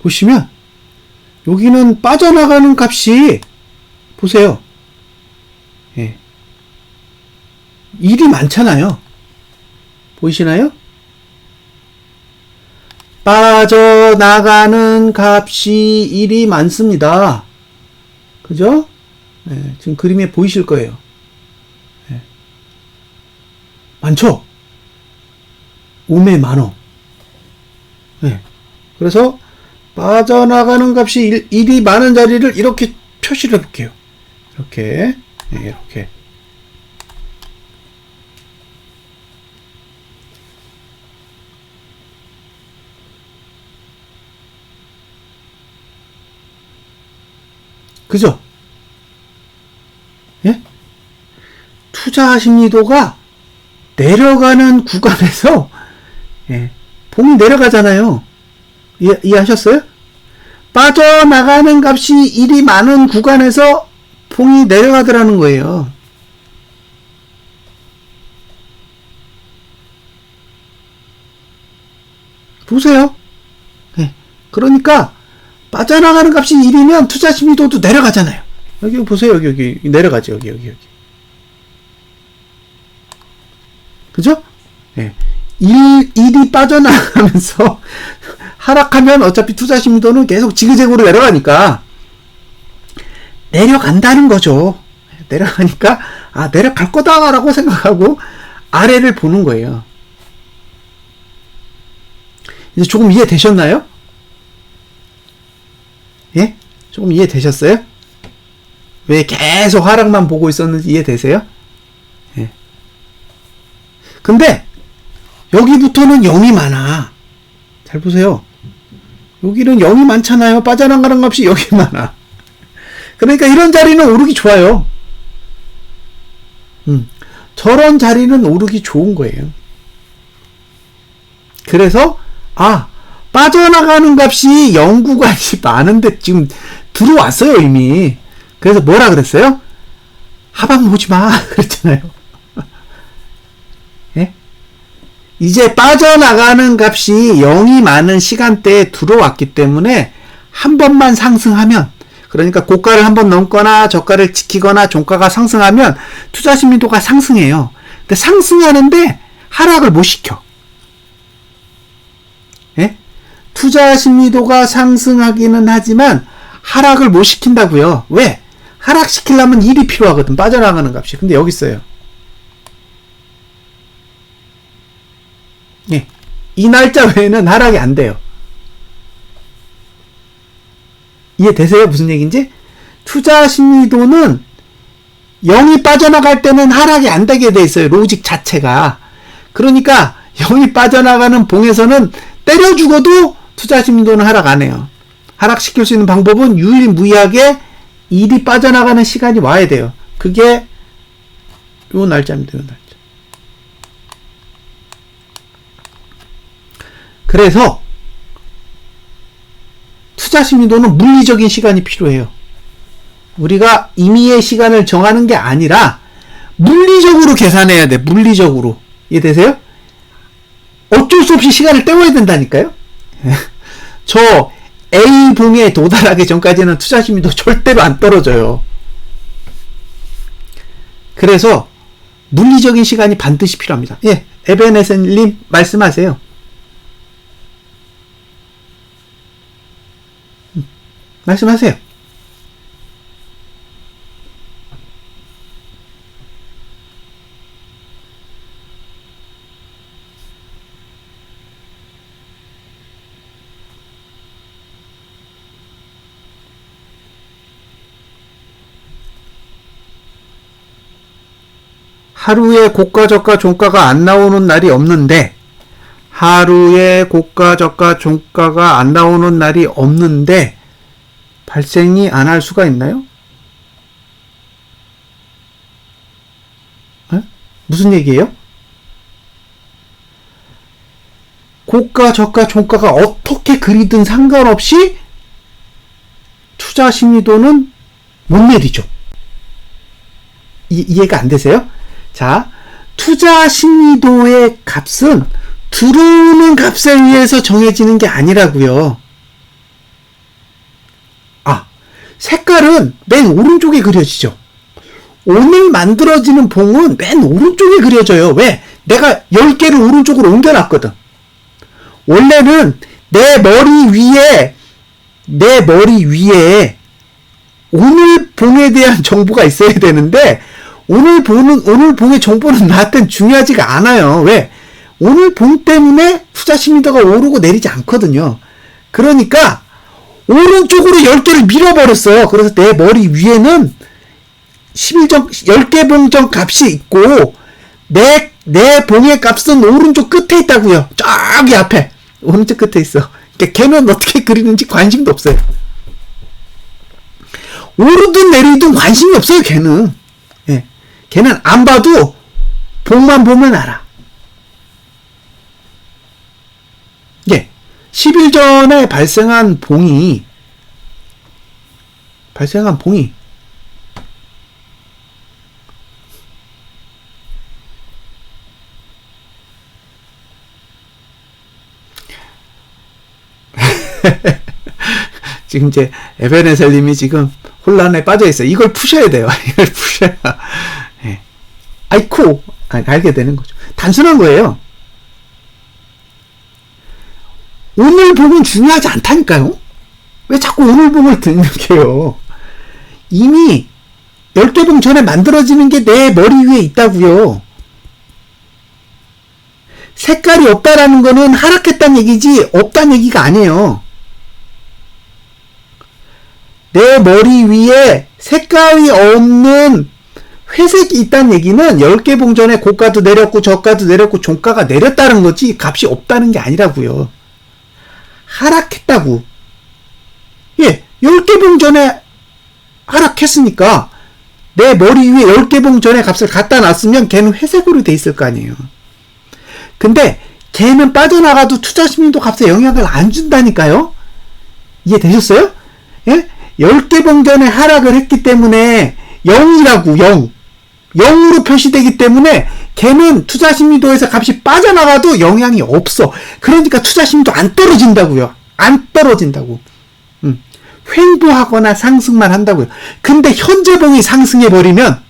보시면 여기는 빠져나가는 값이 보세요. 일이 많잖아요. 보이시나요? 빠져나가는 값이 일이 많습니다. 그죠? 지금 그림에 보이실 거예요. 많죠? 5매 만원. 그래서 빠져나가는 값이 1이 많은 자리를 이렇게 표시를 해볼게요. 이렇게, 네, 이렇게. 그죠? 예? 투자 심리도가 내려가는 구간에서, 예, 봉이 내려가잖아요. 이해하셨어요? 빠져나가는 값이 1이 많은 구간에서 봉이 내려가더라는 거예요. 보세요. 예, 그러니까 빠져나가는 값이 1이면 투자 심리도도 내려가잖아요. 여기 보세요. 여기 내려가죠. 여기. 그죠? 예. 1이 빠져나가면서 하락하면 어차피 투자 심리도는 계속 지그재그로 내려가니까 내려간다는 거죠. 내려가니까 아, 내려갈 거다라고 생각하고 아래를 보는 거예요. 이제 조금 이해되셨나요? 예? 조금 이해되셨어요? 왜 계속 하락만 보고 있었는지 이해되세요? 예. 근데 여기부터는 0이 많아. 잘 보세요. 여기는 0이 많잖아요. 빠져나가는 값이 0이 많아. 그러니까 이런 자리는 오르기 좋아요. 저런 자리는 오르기 좋은 거예요. 그래서 아, 빠져나가는 값이 0 구간이 많은데 지금 들어왔어요, 이미. 그래서 뭐라 그랬어요? 하방 보지 마. 그랬잖아요. 예? 이제 빠져나가는 값이 0이 많은 시간대에 들어왔기 때문에 한 번만 상승하면, 그러니까 고가를 한 번 넘거나 저가를 지키거나 종가가 상승하면 투자 심리도가 상승해요. 근데 상승하는데 하락을 못 시켜. 예? 투자 심리도가 상승하기는 하지만 하락을 못 시킨다고요. 왜? 하락시키려면 1이 필요하거든. 빠져나가는 값이. 근데 여기 있어요. 예. 이 날짜 외에는 하락이 안 돼요. 이해되세요? 무슨 얘기인지? 투자 심리도는 0이 빠져나갈 때는 하락이 안 되게 돼 있어요. 로직 자체가. 그러니까 0이 빠져나가는 봉에서는 때려 죽어도 투자 심리도는 하락 안 해요. 하락시킬 수 있는 방법은 유일무이하게 1이 빠져나가는 시간이 와야 돼요. 그게 요 날짜입니다. 요 날짜. 그래서 투자 심리도는 물리적인 시간이 필요해요. 우리가 임의의 시간을 정하는 게 아니라 물리적으로 계산해야 돼. 물리적으로. 이해되세요? 어쩔 수 없이 시간을 때워야 된다니까요. 저 A봉에 도달하기 전까지는 투자 심리도 절대로 안 떨어져요. 그래서 물리적인 시간이 반드시 필요합니다. 예, 에베네센님 말씀하세요. 말씀하세요. 하루에 고가 저가 종가가 안 나오는 날이 없는데, 하루에 고가 저가 종가가 안 나오는 날이 없는데 발생이 안 할 수가 있나요? 에? 무슨 얘기예요? 고가 저가 종가가 어떻게 그리든 상관없이 투자 심리도는 못 내리죠. 이해가 안 되세요? 자, 투자 심리도의 값은 들어오는 값에 의해서 정해지는 게 아니라고요. 아, 색깔은 맨 오른쪽에 그려지죠. 오늘 만들어지는 봉은 맨 오른쪽에 그려져요. 왜? 내가 10개를 오른쪽으로 옮겨놨거든. 원래는 내 머리 위에 오늘 봉에 대한 정보가 있어야 되는데, 오늘 봉의 정보는 나한테는 중요하지가 않아요. 왜? 오늘 봉 때문에 투자 심리도가 오르고 내리지 않거든요. 그러니까 오른쪽으로 10개를 밀어버렸어요. 그래서 내 머리 위에는 10개 봉정 값이 있고 내 봉의 값은 오른쪽 끝에 있다고요. 저기 앞에 오른쪽 끝에 있어. 그러니까 걔는 어떻게 그리는지 관심도 없어요. 오르든 내리든 관심이 없어요. 걔는. 예. 걔는 안 봐도 봉만 보면 알아. 예. 10일 전에 발생한 봉이 지금 이제 에베네셀님이 지금 혼란에 빠져 있어요. 이걸 푸셔야 돼요. 이걸 푸셔야. 예. 아이쿠 알게 되는 거죠. 단순한 거예요. 오늘 봉은 중요하지 않다니까요. 왜 자꾸 오늘 봉을 등록해요? 이미 10개 봉 전에 만들어지는 게 내 머리 위에 있다고요. 색깔이 없다라는 거는 하락했다는 얘기지 없다는 얘기가 아니에요. 내 머리 위에 색깔이 없는 회색이 있다는 얘기는 10개 봉 전에 고가도 내렸고 저가도 내렸고 종가가 내렸다는 거지 값이 없다는 게 아니라고요. 하락했다고. 예, 10개 봉 전에 하락했으니까 내 머리 위에 10개 봉 전에 값을 갖다 놨으면 걔는 회색으로 돼 있을 거 아니에요. 근데 걔는 빠져나가도 투자 심리도 값에 영향을 안 준다니까요. 이해되셨어요? 예? 10개 봉 전에 하락을 했기 때문에 0이라고 0으로 표시되기 때문에 걔는 투자 심리도에서 값이 빠져나가도 영향이 없어. 그러니까 투자 심리도 안 떨어진다고요. 안 떨어진다고. 횡보하거나 상승만 한다고요. 근데 현재 봉이 상승해버리면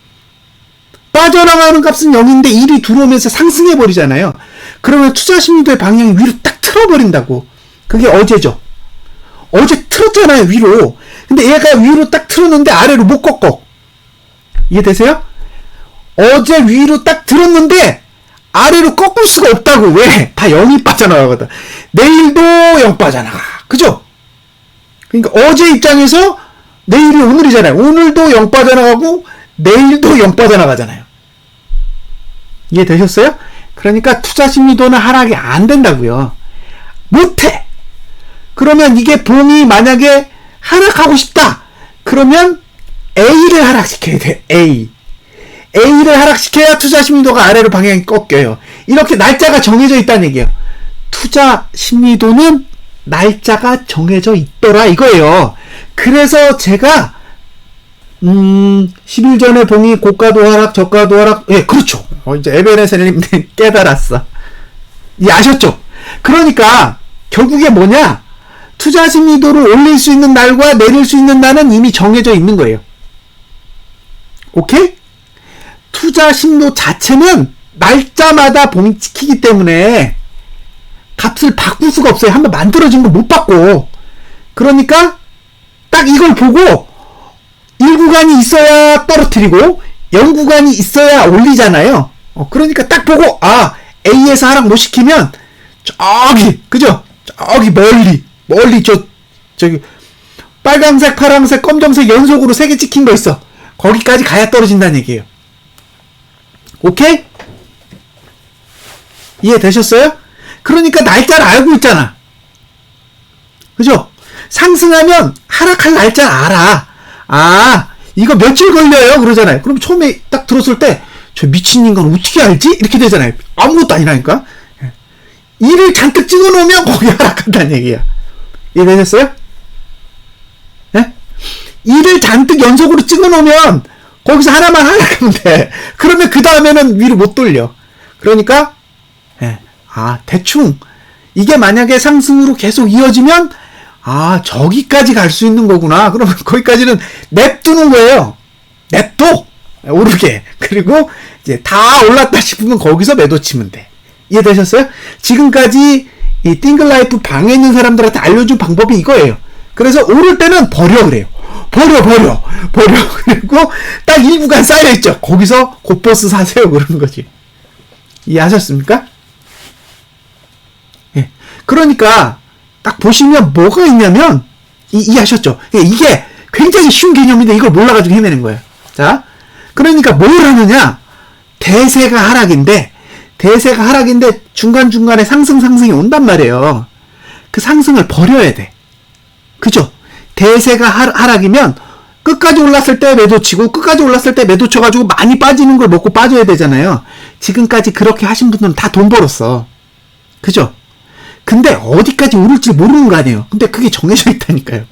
빠져나가는 값은 0인데 1이 들어오면서 상승해버리잖아요. 그러면 투자 심리도의 방향이 위로 딱 틀어버린다고. 그게 어제죠. 어제 틀었잖아요, 위로. 근데 얘가 위로 딱 틀었는데 아래로 못 꺾어. 이해되세요? 어제 위로 딱 들었는데 아래로 꺾을 수가 없다고. 왜? 다 0이 빠져나가거든. 내일도 0 빠져나가. 그죠? 그러니까 어제 입장에서 내일이 오늘이잖아요. 오늘도 0 빠져나가고 내일도 0 빠져나가잖아요. 이해되셨어요? 그러니까 투자 심리도는 하락이 안 된다고요. 못해. 그러면 이게 봉이 만약에 하락하고 싶다. 그러면 A를 하락시켜야 돼. A를 하락시켜야 투자 심리도가 아래로 방향이 꺾여요. 이렇게 날짜가 정해져 있다는 얘기예요. 투자 심리도는 날짜가 정해져 있더라 이거예요. 그래서 제가 10일 전에 봉이 고가도 하락 저가도 하락. 예, 그렇죠. 이제 에베네셀님 깨달았어. 이 아셨죠? 그러니까 결국에 뭐냐? 투자 심리도를 올릴 수 있는 날과 내릴 수 있는 날은 이미 정해져 있는 거예요. 오케이? 투자 심리도 자체는 날짜마다 봉이 찍히기 때문에 값을 바꿀 수가 없어요. 한번 만들어진 걸 못 바꿔. 그러니까 딱 이걸 보고 1구간이 있어야 떨어뜨리고 0구간이 있어야 올리잖아요. 그러니까 딱 보고 A에서 하락 못 시키면 저기 그죠? 저기 멀리 저기 빨강색 파란색 검정색 연속으로 3개 찍힌 거 있어. 거기까지 가야 떨어진다는 얘기예요. 오케이? 이해되셨어요? 그러니까 날짜를 알고 있잖아. 그죠? 상승하면 하락할 날짜를 알아. 이거 며칠 걸려요 그러잖아요. 그럼 처음에 딱 들었을 때 저 미친 인간 어떻게 알지? 이렇게 되잖아요. 아무것도 아니라니까. 일을 잔뜩 찍어놓으면 거기 하락한다는 얘기야. 이해되셨어요? 예? 일을 잔뜩 연속으로 찍어놓으면 거기서 하나만 하락하면 돼. 그러면 그 다음에는 위로 못 돌려. 그러니까 대충 이게 만약에 상승으로 계속 이어지면 저기까지 갈 수 있는 거구나. 그러면 거기까지는 냅두는 거예요. 냅둬 오르게. 그리고 이제 다 올랐다 싶으면 거기서 매도 치면 돼. 이해되셨어요? 지금까지 이 띵글라이프 방에 있는 사람들한테 알려준 방법이 이거예요. 그래서 오를 때는 버려 그래요. 버려. 그리고 딱 1구간 쌓여있죠. 거기서 곧버스 사세요 그러는 거지. 이해하셨습니까? 예. 그러니까 딱 보시면 뭐가 있냐면, 이해하셨죠? 이게 굉장히 쉬운 개념인데 이걸 몰라가지고 헤매는 거예요. 자, 그러니까 뭘 하느냐? 대세가 하락인데 중간중간에 상승이 온단 말이에요. 그 상승을 버려야 돼. 그죠? 대세가 하락이면 끝까지 올랐을 때 매도 치고 끝까지 올랐을 때 매도 쳐가지고 많이 빠지는 걸 먹고 빠져야 되잖아요. 지금까지 그렇게 하신 분들은 다 돈 벌었어. 그죠? 근데 어디까지 오를지 모르는 거 아니에요. 근데 그게 정해져 있다니까요.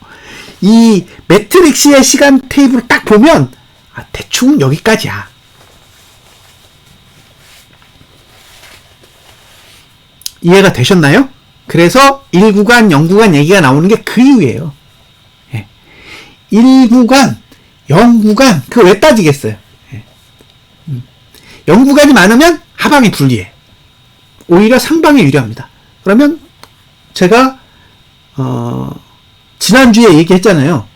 이 매트릭스의 시간 테이블을 딱 보면 대충 여기까지야. 이해가 되셨나요? 그래서 1구간, 0구간 얘기가 나오는 게 그 이유예요. 1구간, 0구간, 그거 왜 따지겠어요? 0구간이 많으면 하방이 불리해. 오히려 상방이 유리합니다. 그러면 제가 지난주에 얘기했잖아요.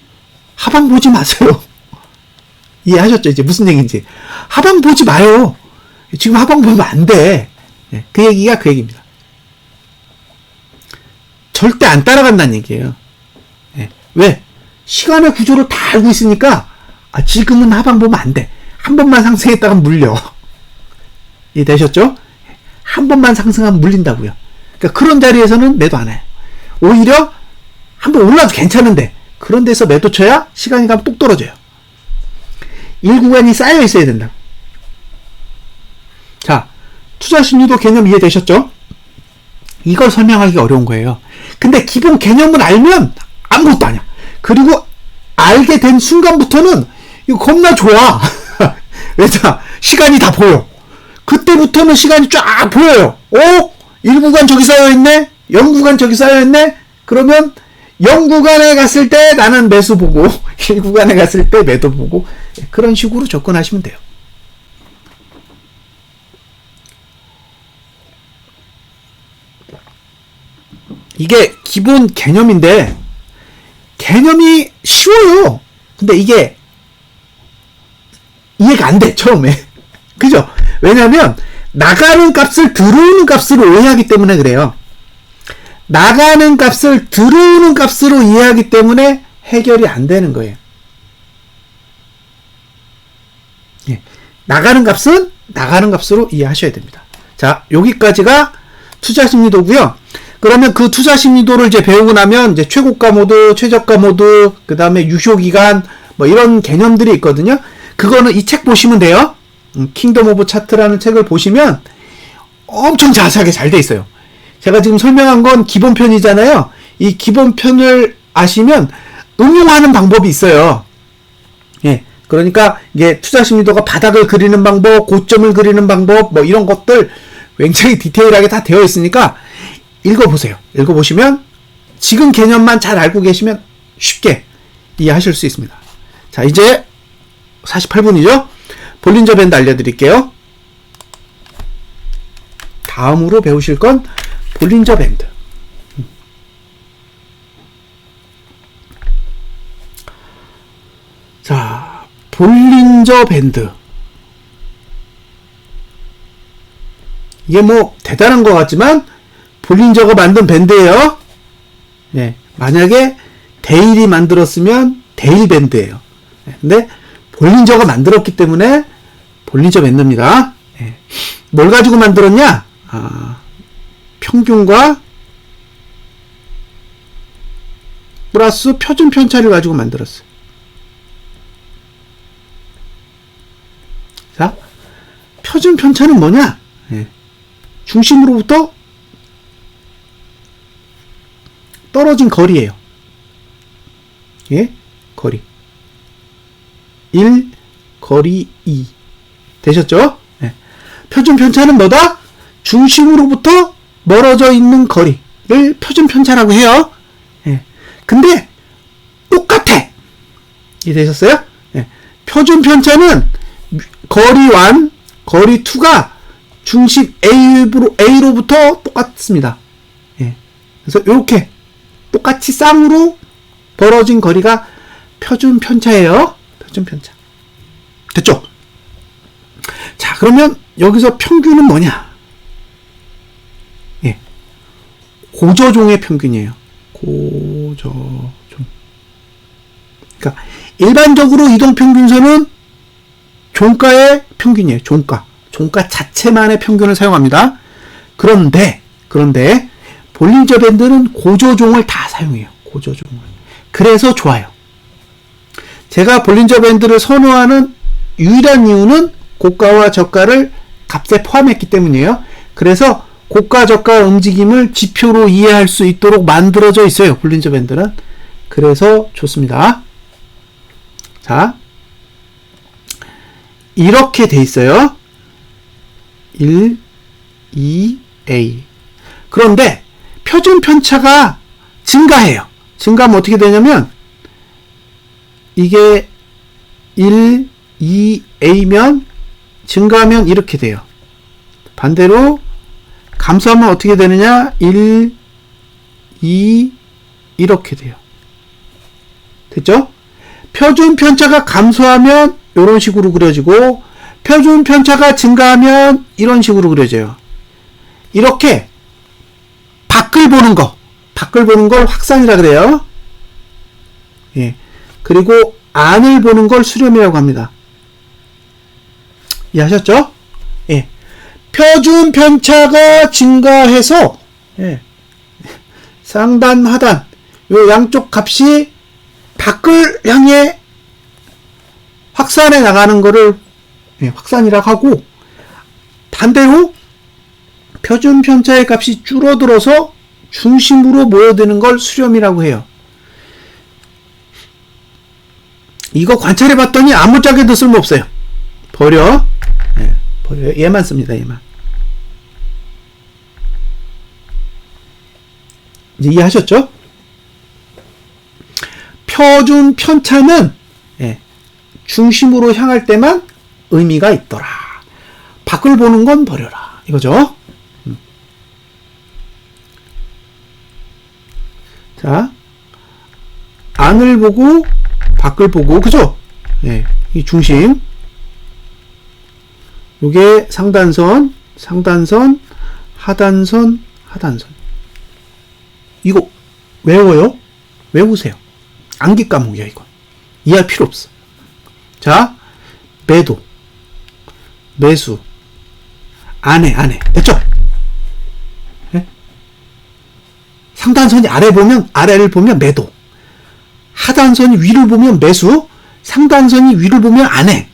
하방 보지 마세요. 이해하셨죠? 이제 무슨 얘기인지. 하방 보지 마요. 지금 하방 보면 안 돼. 그 얘기가 그 얘기입니다. 절대 안 따라간다는 얘기예요. 왜? 시간의 구조를 다 알고 있으니까 지금은 하방 보면 안 돼. 한 번만 상승했다가 물려. 이해되셨죠? 한 번만 상승하면 물린다고요. 그러니까 그런 자리에서는 매도 안 해요. 오히려 한번 올라도 괜찮은데 그런 데서 매도 쳐야 시간이 가면 뚝 떨어져요. 1구간이 쌓여 있어야 된다. 자, 투자 심리도 개념 이해되셨죠? 이걸 설명하기가 어려운 거예요. 근데 기본 개념을 알면 아무것도 아니야. 그리고 알게 된 순간부터는 이거 겁나 좋아. 왜냐? 시간이 다 보여. 그때부터는 시간이 쫙 보여요. 1구간 저기 쌓여있네? 0구간 저기 쌓여있네? 그러면 0구간에 갔을 때 나는 매수 보고 1구간에 갔을 때 매도 보고 그런 식으로 접근하시면 돼요. 이게 기본 개념인데 개념이 쉬워요. 근데 이게 이해가 안 돼, 처음에. 그죠? 왜냐면 나가는 값을 들어오는 값으로 오해하기 때문에 그래요. 나가는 값을 들어오는 값으로 이해하기 때문에 해결이 안 되는 거예요. 나가는 값은 나가는 값으로 이해하셔야 됩니다. 자, 여기까지가 투자 심리도고요. 그러면 그 투자 심리도를 이제 배우고 나면 이제 최고가 모드, 최저가 모드, 그 다음에 유효 기간 뭐 이런 개념들이 있거든요. 그거는 이 책 보시면 돼요. 킹덤 오브 차트라는 책을 보시면 엄청 자세하게 잘 돼 있어요. 제가 지금 설명한 건 기본편이잖아요. 이 기본편을 아시면 응용하는 방법이 있어요. 그러니까 이게 투자 심리도가 바닥을 그리는 방법, 고점을 그리는 방법, 뭐 이런 것들 굉장히 디테일하게 다 되어 있으니까 읽어보세요. 읽어보시면 지금 개념만 잘 알고 계시면 쉽게 이해하실 수 있습니다. 자, 이제 48분이죠? 볼린저 밴드 알려드릴게요. 다음으로 배우실 건 볼린저 밴드. 자, 볼린저 밴드. 이게 뭐 대단한 것 같지만 볼린저가 만든 밴드예요. 만약에 데일이 만들었으면 데일 밴드예요. 근데 볼린저가 만들었기 때문에 볼린저 밴드입니다. 뭘 가지고 만들었냐? 평균과 플러스 표준 편차를 가지고 만들었어요. 자, 표준 편차는 뭐냐? 중심으로부터 떨어진 거리예요. 거리. 1, 거리 2. 되셨죠? 표준 편차는 뭐다? 중심으로부터 멀어져 있는 거리를 표준 편차라고 해요. 근데 똑같아. 이해되셨어요? 표준 편차는 거리 1, 거리 2가 중심 A로부터 똑같습니다. 그래서 이렇게 똑같이 쌍으로 벌어진 거리가 표준 편차예요. 표준 편차. 됐죠? 자, 그러면 여기서 평균은 뭐냐? 고저종의 평균이에요. 고저종. 그러니까 일반적으로 이동평균선은 종가의 평균이에요. 종가 자체만의 평균을 사용합니다. 그런데 볼린저 밴드는 고조종을 다 사용해요. 고조종을. 그래서 좋아요. 제가 볼린저 밴드를 선호하는 유일한 이유는 고가와 저가를 값에 포함했기 때문이에요. 그래서 고가 저가 움직임을 지표로 이해할 수 있도록 만들어져 있어요. 볼린저 밴드는. 그래서 좋습니다. 자, 이렇게 돼 있어요. 1, 2, A. 그런데 표준 편차가 증가해요. 증가하면 어떻게 되냐면 이게 1, 2, A면 증가하면 이렇게 돼요. 반대로 감소하면 어떻게 되느냐? 1, 2 이렇게 돼요. 됐죠? 표준 편차가 감소하면 이런 식으로 그려지고 표준 편차가 증가하면 이런 식으로 그려져요. 이렇게 밖을 보는 걸 확산이라 그래요. 예. 그리고 안을 보는 걸 수렴이라고 합니다. 이해하셨죠? 예. 표준 편차가 증가해서 예. 상단 하단 요 양쪽 값이 밖을 향해 확산해 나가는 거를 예, 확산이라고 하고, 반대로 표준 편차의 값이 줄어들어서 중심으로 모여드는 걸 수렴이라고 해요. 이거 관찰해 봤더니 아무짝에도 쓸모없어요. 버려. 예, 버려요. 얘만 씁니다. 얘만. 이제 이해하셨죠? 표준 편차는 예, 중심으로 향할 때만 의미가 있더라. 밖을 보는 건 버려라. 이거죠. 자, 안을 보고 밖을 보고, 그죠? 예, 이 중심. 요게 상단선, 하단선. 이거 외워요? 외우세요. 암기 과목이야, 이건. 이해할 필요 없어. 자, 매도, 매수, 안에. 됐죠? 네? 상단선이 아래를 보면 매도. 하단선이 위를 보면 매수. 상단선이 위를 보면 안에.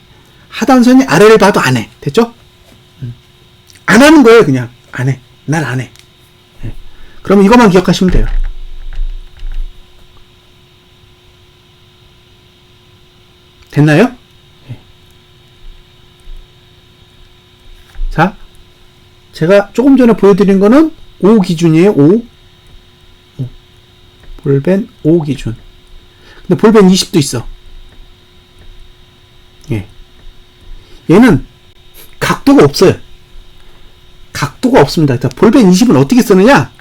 하단선이 아래를 봐도 안에. 됐죠? 안 하는 거예요, 그냥. 안에. 난 안 해. 네. 그러면 이것만 기억하시면 돼요. 됐나요? 자, 제가 조금 전에 보여드린 거는 5 기준이에요. 5. 볼벤 5 기준. 근데 볼벤 20도 있어. 예. 얘는 각도가 없어요. 각도가 없습니다. 자, 볼벤 20은 어떻게 쓰느냐?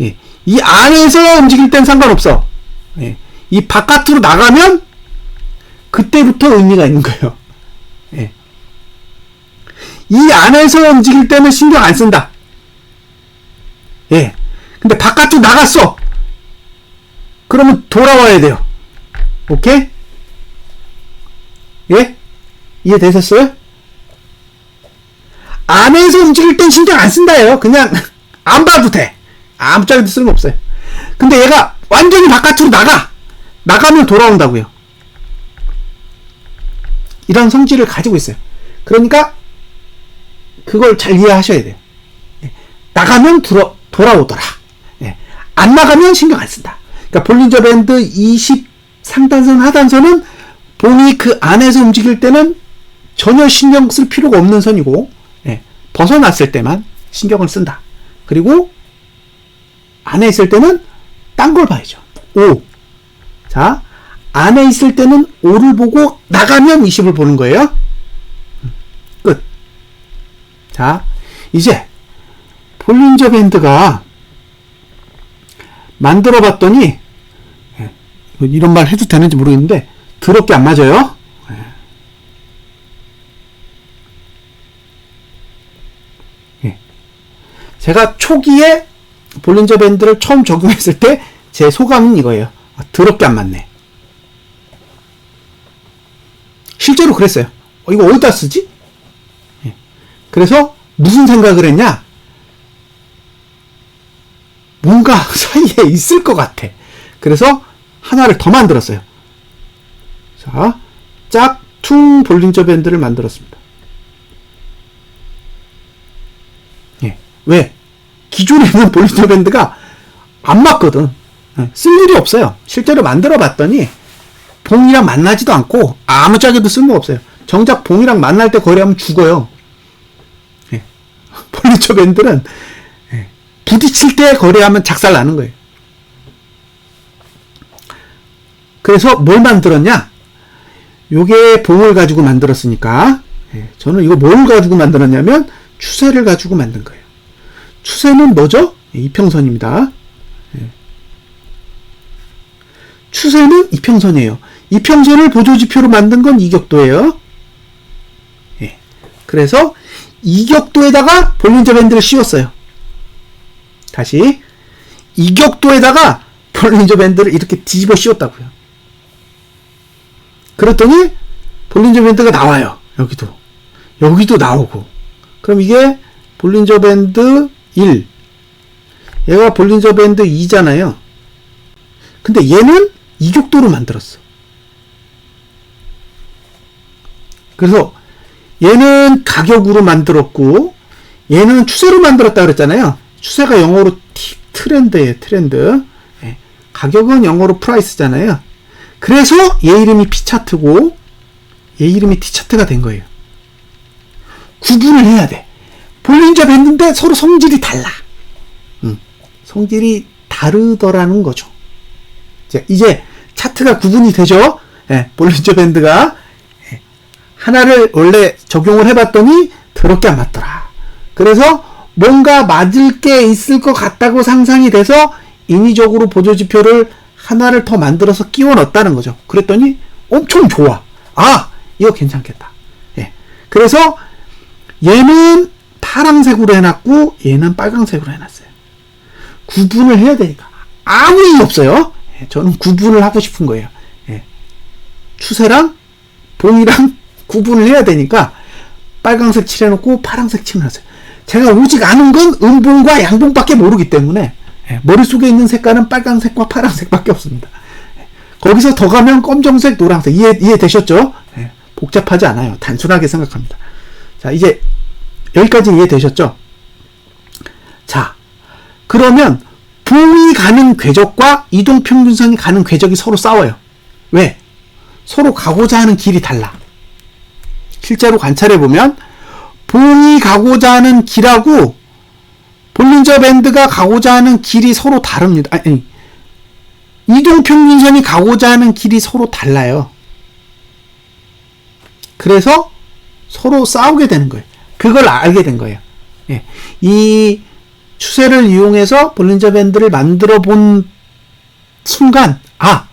예. 이 안에서 움직일 땐 상관없어. 예. 이 바깥으로 나가면 그때부터 의미가 있는 거예요. 예. 이 안에서 움직일 때는 신경 안 쓴다. 예. 근데 바깥으로 나갔어. 그러면 돌아와야 돼요. 오케이? 예? 이해되셨어요? 안에서 움직일 땐 신경 안 쓴다예요. 그냥 안 봐도 돼. 아무짝에도 쓸모없어요. 근데 얘가 완전히 바깥으로 나가면 돌아온다고요. 이런 성질을 가지고 있어요. 그러니까 그걸 잘 이해하셔야 돼요. 나가면 돌아오더라. 안 나가면 신경 안 쓴다. 그러니까 볼린저 밴드 20 상단선 하단선은 봉이 그 안에서 움직일 때는 전혀 신경 쓸 필요가 없는 선이고, 벗어났을 때만 신경을 쓴다. 그리고 안에 있을 때는 딴 걸 봐야죠. 5. 자, 안에 있을 때는 5를 보고 나가면 20을 보는 거예요. 끝. 자, 이제 볼린저 밴드가 만들어 봤더니 이런 말 해도 되는지 모르겠는데 더럽게 안 맞아요. 제가 초기에 볼린저 밴드를 처음 적용했을 때 제 소감은 이거예요. 아, 더럽게 안 맞네. 실제로 그랬어요. 이거 어디다 쓰지? 예. 그래서 무슨 생각을 했냐? 뭔가 사이에 있을 것 같아. 그래서 하나를 더 만들었어요. 자, 짝퉁 볼린저 밴드를 만들었습니다. 예. 왜? 기존에 있는 볼린저 밴드가 안 맞거든. 쓸 일이 없어요. 실제로 만들어 봤더니 봉이랑 만나지도 않고 아무짝에도 쓸모 없어요. 정작 봉이랑 만날 때 거래하면 죽어요. 예. 볼린저 밴드는 예. 부딪힐 때 거래하면 작살 나는 거예요. 그래서 뭘 만들었냐? 요게 봉을 가지고 만들었으니까 예. 저는 이거 뭘 가지고 만들었냐면 추세를 가지고 만든 거예요. 추세는 뭐죠? 예. 이평선입니다. 예. 추세는 이평선이에요. 이평선을 보조지표로 만든 건 이격도예요. 예. 그래서 이격도에다가 볼린저 밴드를 씌웠어요. 다시 이격도에다가 볼린저 밴드를 이렇게 뒤집어 씌웠다고요. 그랬더니 볼린저 밴드가 나와요. 여기도 나오고. 그럼 이게 볼린저 밴드 1, 얘가 볼린저 밴드 2잖아요. 근데 얘는 이격도로 만들었어. 그래서 얘는 가격으로 만들었고 얘는 추세로 만들었다 그랬잖아요. 추세가 영어로 트렌드예요. 트렌드. 예. 가격은 영어로 프라이스잖아요. 그래서 얘 이름이 P차트고 얘 이름이 T차트가 된 거예요. 구분을 해야 돼. 볼린저 밴드인데 서로 성질이 달라. 성질이 다르더라는 거죠. 이제 차트가 구분이 되죠. 예, 볼린저 밴드가 예, 하나를 원래 적용을 해봤더니 더럽게 안 맞더라. 그래서 뭔가 맞을 게 있을 것 같다고 상상이 돼서 인위적으로 보조지표를 하나를 더 만들어서 끼워 넣었다는 거죠. 그랬더니 엄청 좋아. 아, 이거 괜찮겠다. 예, 그래서 얘는 파란색으로 해놨고 얘는 빨강색으로 해놨어요. 구분을 해야 되니까 아무 이유 없어요. 저는 구분을 하고 싶은 거예요. 예. 추세랑 봉이랑 구분을 해야 되니까 빨강색 칠해놓고 파란색 칠해놨어요. 제가 오직 아는 건 음봉과 양봉밖에 모르기 때문에 예. 머릿속에 있는 색깔은 빨강색과 파란색밖에 없습니다. 예. 거기서 더 가면 검정색, 노란색 이해되셨죠? 예. 복잡하지 않아요. 단순하게 생각합니다. 자, 이제 여기까지 이해되셨죠? 자, 그러면 봉이 가는 궤적과 이동평균선이 가는 궤적이 서로 싸워요. 왜? 서로 가고자 하는 길이 달라. 실제로 관찰해보면 봉이 가고자 하는 길하고 볼린저 밴드가 가고자 하는 길이 서로 다릅니다. 아니, 이동평균선이 가고자 하는 길이 서로 달라요. 그래서 서로 싸우게 되는 거예요. 그걸 알게 된 거예요. 예. 이 추세를 이용해서 볼린저 밴드를 만들어 본 순간, 아,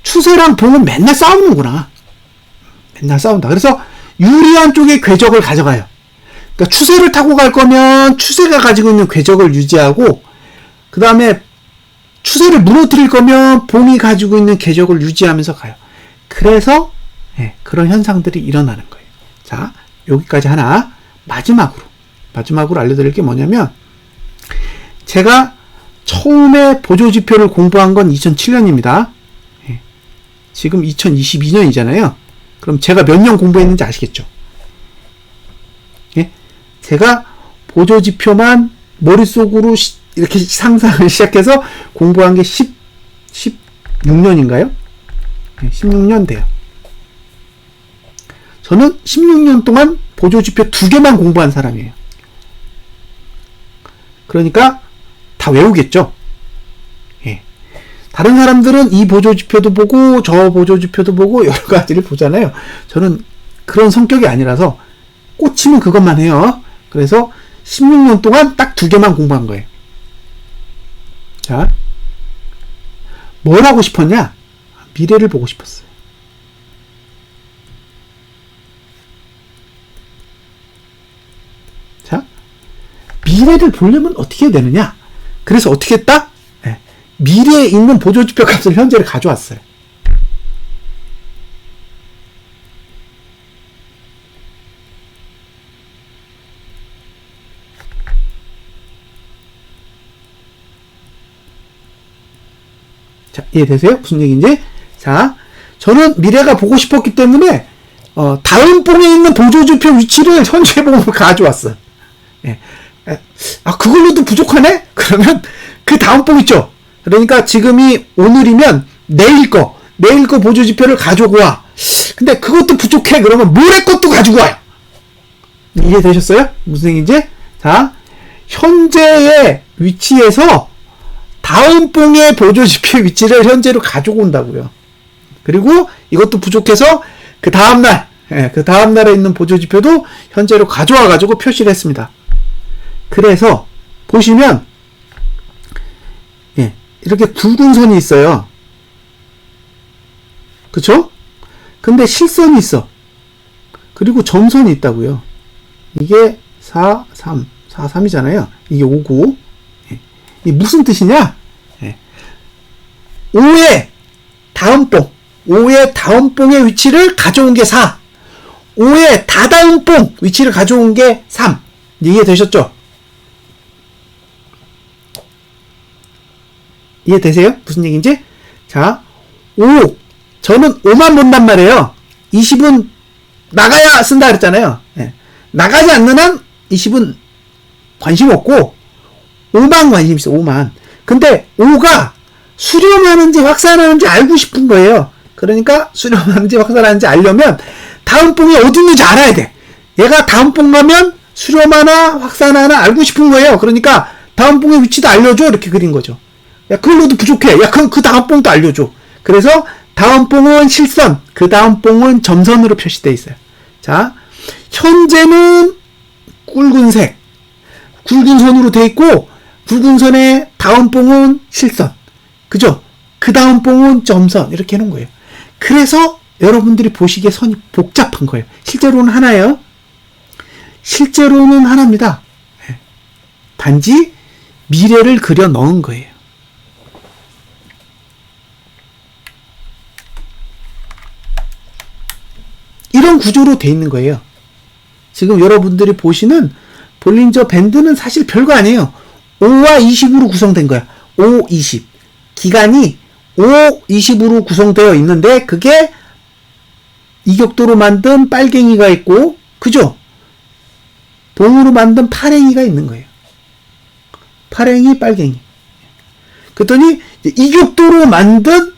추세랑 봉은 맨날 싸우는구나. 맨날 싸운다. 그래서 유리한 쪽의 궤적을 가져가요. 그러니까 추세를 타고 갈 거면 추세가 가지고 있는 궤적을 유지하고, 그 다음에 추세를 무너뜨릴 거면 봉이 가지고 있는 궤적을 유지하면서 가요. 그래서 예, 그런 현상들이 일어나는 거예요. 자, 여기까지 하나. 마지막으로 알려드릴 게 뭐냐면, 제가 처음에 보조지표를 공부한 건 2007년입니다. 예. 지금 2022년이잖아요. 그럼 제가 몇 년 공부했는지 아시겠죠? 예? 제가 보조지표만 머릿속으로 이렇게 상상을 시작해서 공부한 게 16년인가요? 예, 16년 돼요. 저는 16년 동안 보조지표 2개만 공부한 사람이에요. 그러니까 다 외우겠죠. 예. 다른 사람들은 이 보조지표도 보고 저 보조지표도 보고 여러 가지를 보잖아요. 저는 그런 성격이 아니라서 꽂히면 그것만 해요. 그래서 16년 동안 딱 2개만 공부한 거예요. 자, 뭘 하고 싶었냐? 미래를 보고 싶었어요. 자, 미래를 보려면 어떻게 해야 되느냐? 그래서 어떻게 했다? 예, 미래에 있는 보조지표 값을 현재로 가져왔어요. 자, 이해되세요? 무슨 얘기인지? 자, 저는 미래가 보고 싶었기 때문에 다음 봉에 있는 보조지표 위치를 현재 봉으로 가져왔어. 예. 아, 그걸로도 부족하네? 그러면 그 다음 봉 있죠? 그러니까 지금이 오늘이면 내일 거 보조지표를 가지고 와. 근데 그것도 부족해. 그러면 모레 것도 가지고 와요. 이해되셨어요? 무슨 얘기인지? 자, 현재의 위치에서 다음 봉의 보조지표 위치를 현재로 가지고 온다고요. 그리고 이것도 부족해서 그 다음날에 있는 보조지표도 현재로 가져와가지고 표시를 했습니다. 그래서 보시면 이렇게 굵은 선이 있어요. 그쵸? 근데 실선이 있어. 그리고 점선이 있다고요. 이게 4, 3이잖아요. 이게 5, 9. 이 무슨 뜻이냐? 5의 다음 봉의 위치를 가져온 게 4. 5의 다다음 봉 위치를 가져온 게 3. 이해되셨죠? 이해되세요? 무슨 얘기인지? 자, 5. 저는 5만 본단 말이에요. 20은 나가야 쓴다 그랬잖아요. 나가지 않는 한 20은 관심 없고 5만 관심 있어. 5만. 근데 5가 수렴하는지 확산하는지 알고 싶은 거예요. 그러니까 수렴하는지 확산하는지 알려면 다음 봉이 어디 있는지 알아야 돼. 얘가 다음 봉 가면 수렴하나 확산하나 알고 싶은 거예요. 그러니까 다음 봉의 위치도 알려줘. 이렇게 그린 거죠. 야, 그걸로도 부족해. 야, 그럼 그 다음 봉도 알려줘. 그래서 다음 봉은 실선, 그 다음 봉은 점선으로 표시되어 있어요. 자, 현재는 굵은 선으로 되어 있고 굵은 선의 다음 봉은 실선. 그죠? 그 다음 봉은 점선. 이렇게 해놓은 거예요. 그래서 여러분들이 보시기에 선이 복잡한 거예요. 실제로는 하나예요. 실제로는 하나입니다. 단지 미래를 그려 넣은 거예요. 이런 구조로 돼 있는 거예요. 지금 여러분들이 보시는 볼린저 밴드는 사실 별거 아니에요. 5와 20으로 구성된 거야. 5, 20. 기간이 5, 20으로 구성되어 있는데 그게 이격도로 만든 빨갱이가 있고, 그죠? 봉으로 만든 파랭이가 있는 거예요. 파랭이, 빨갱이. 그랬더니 이격도로 만든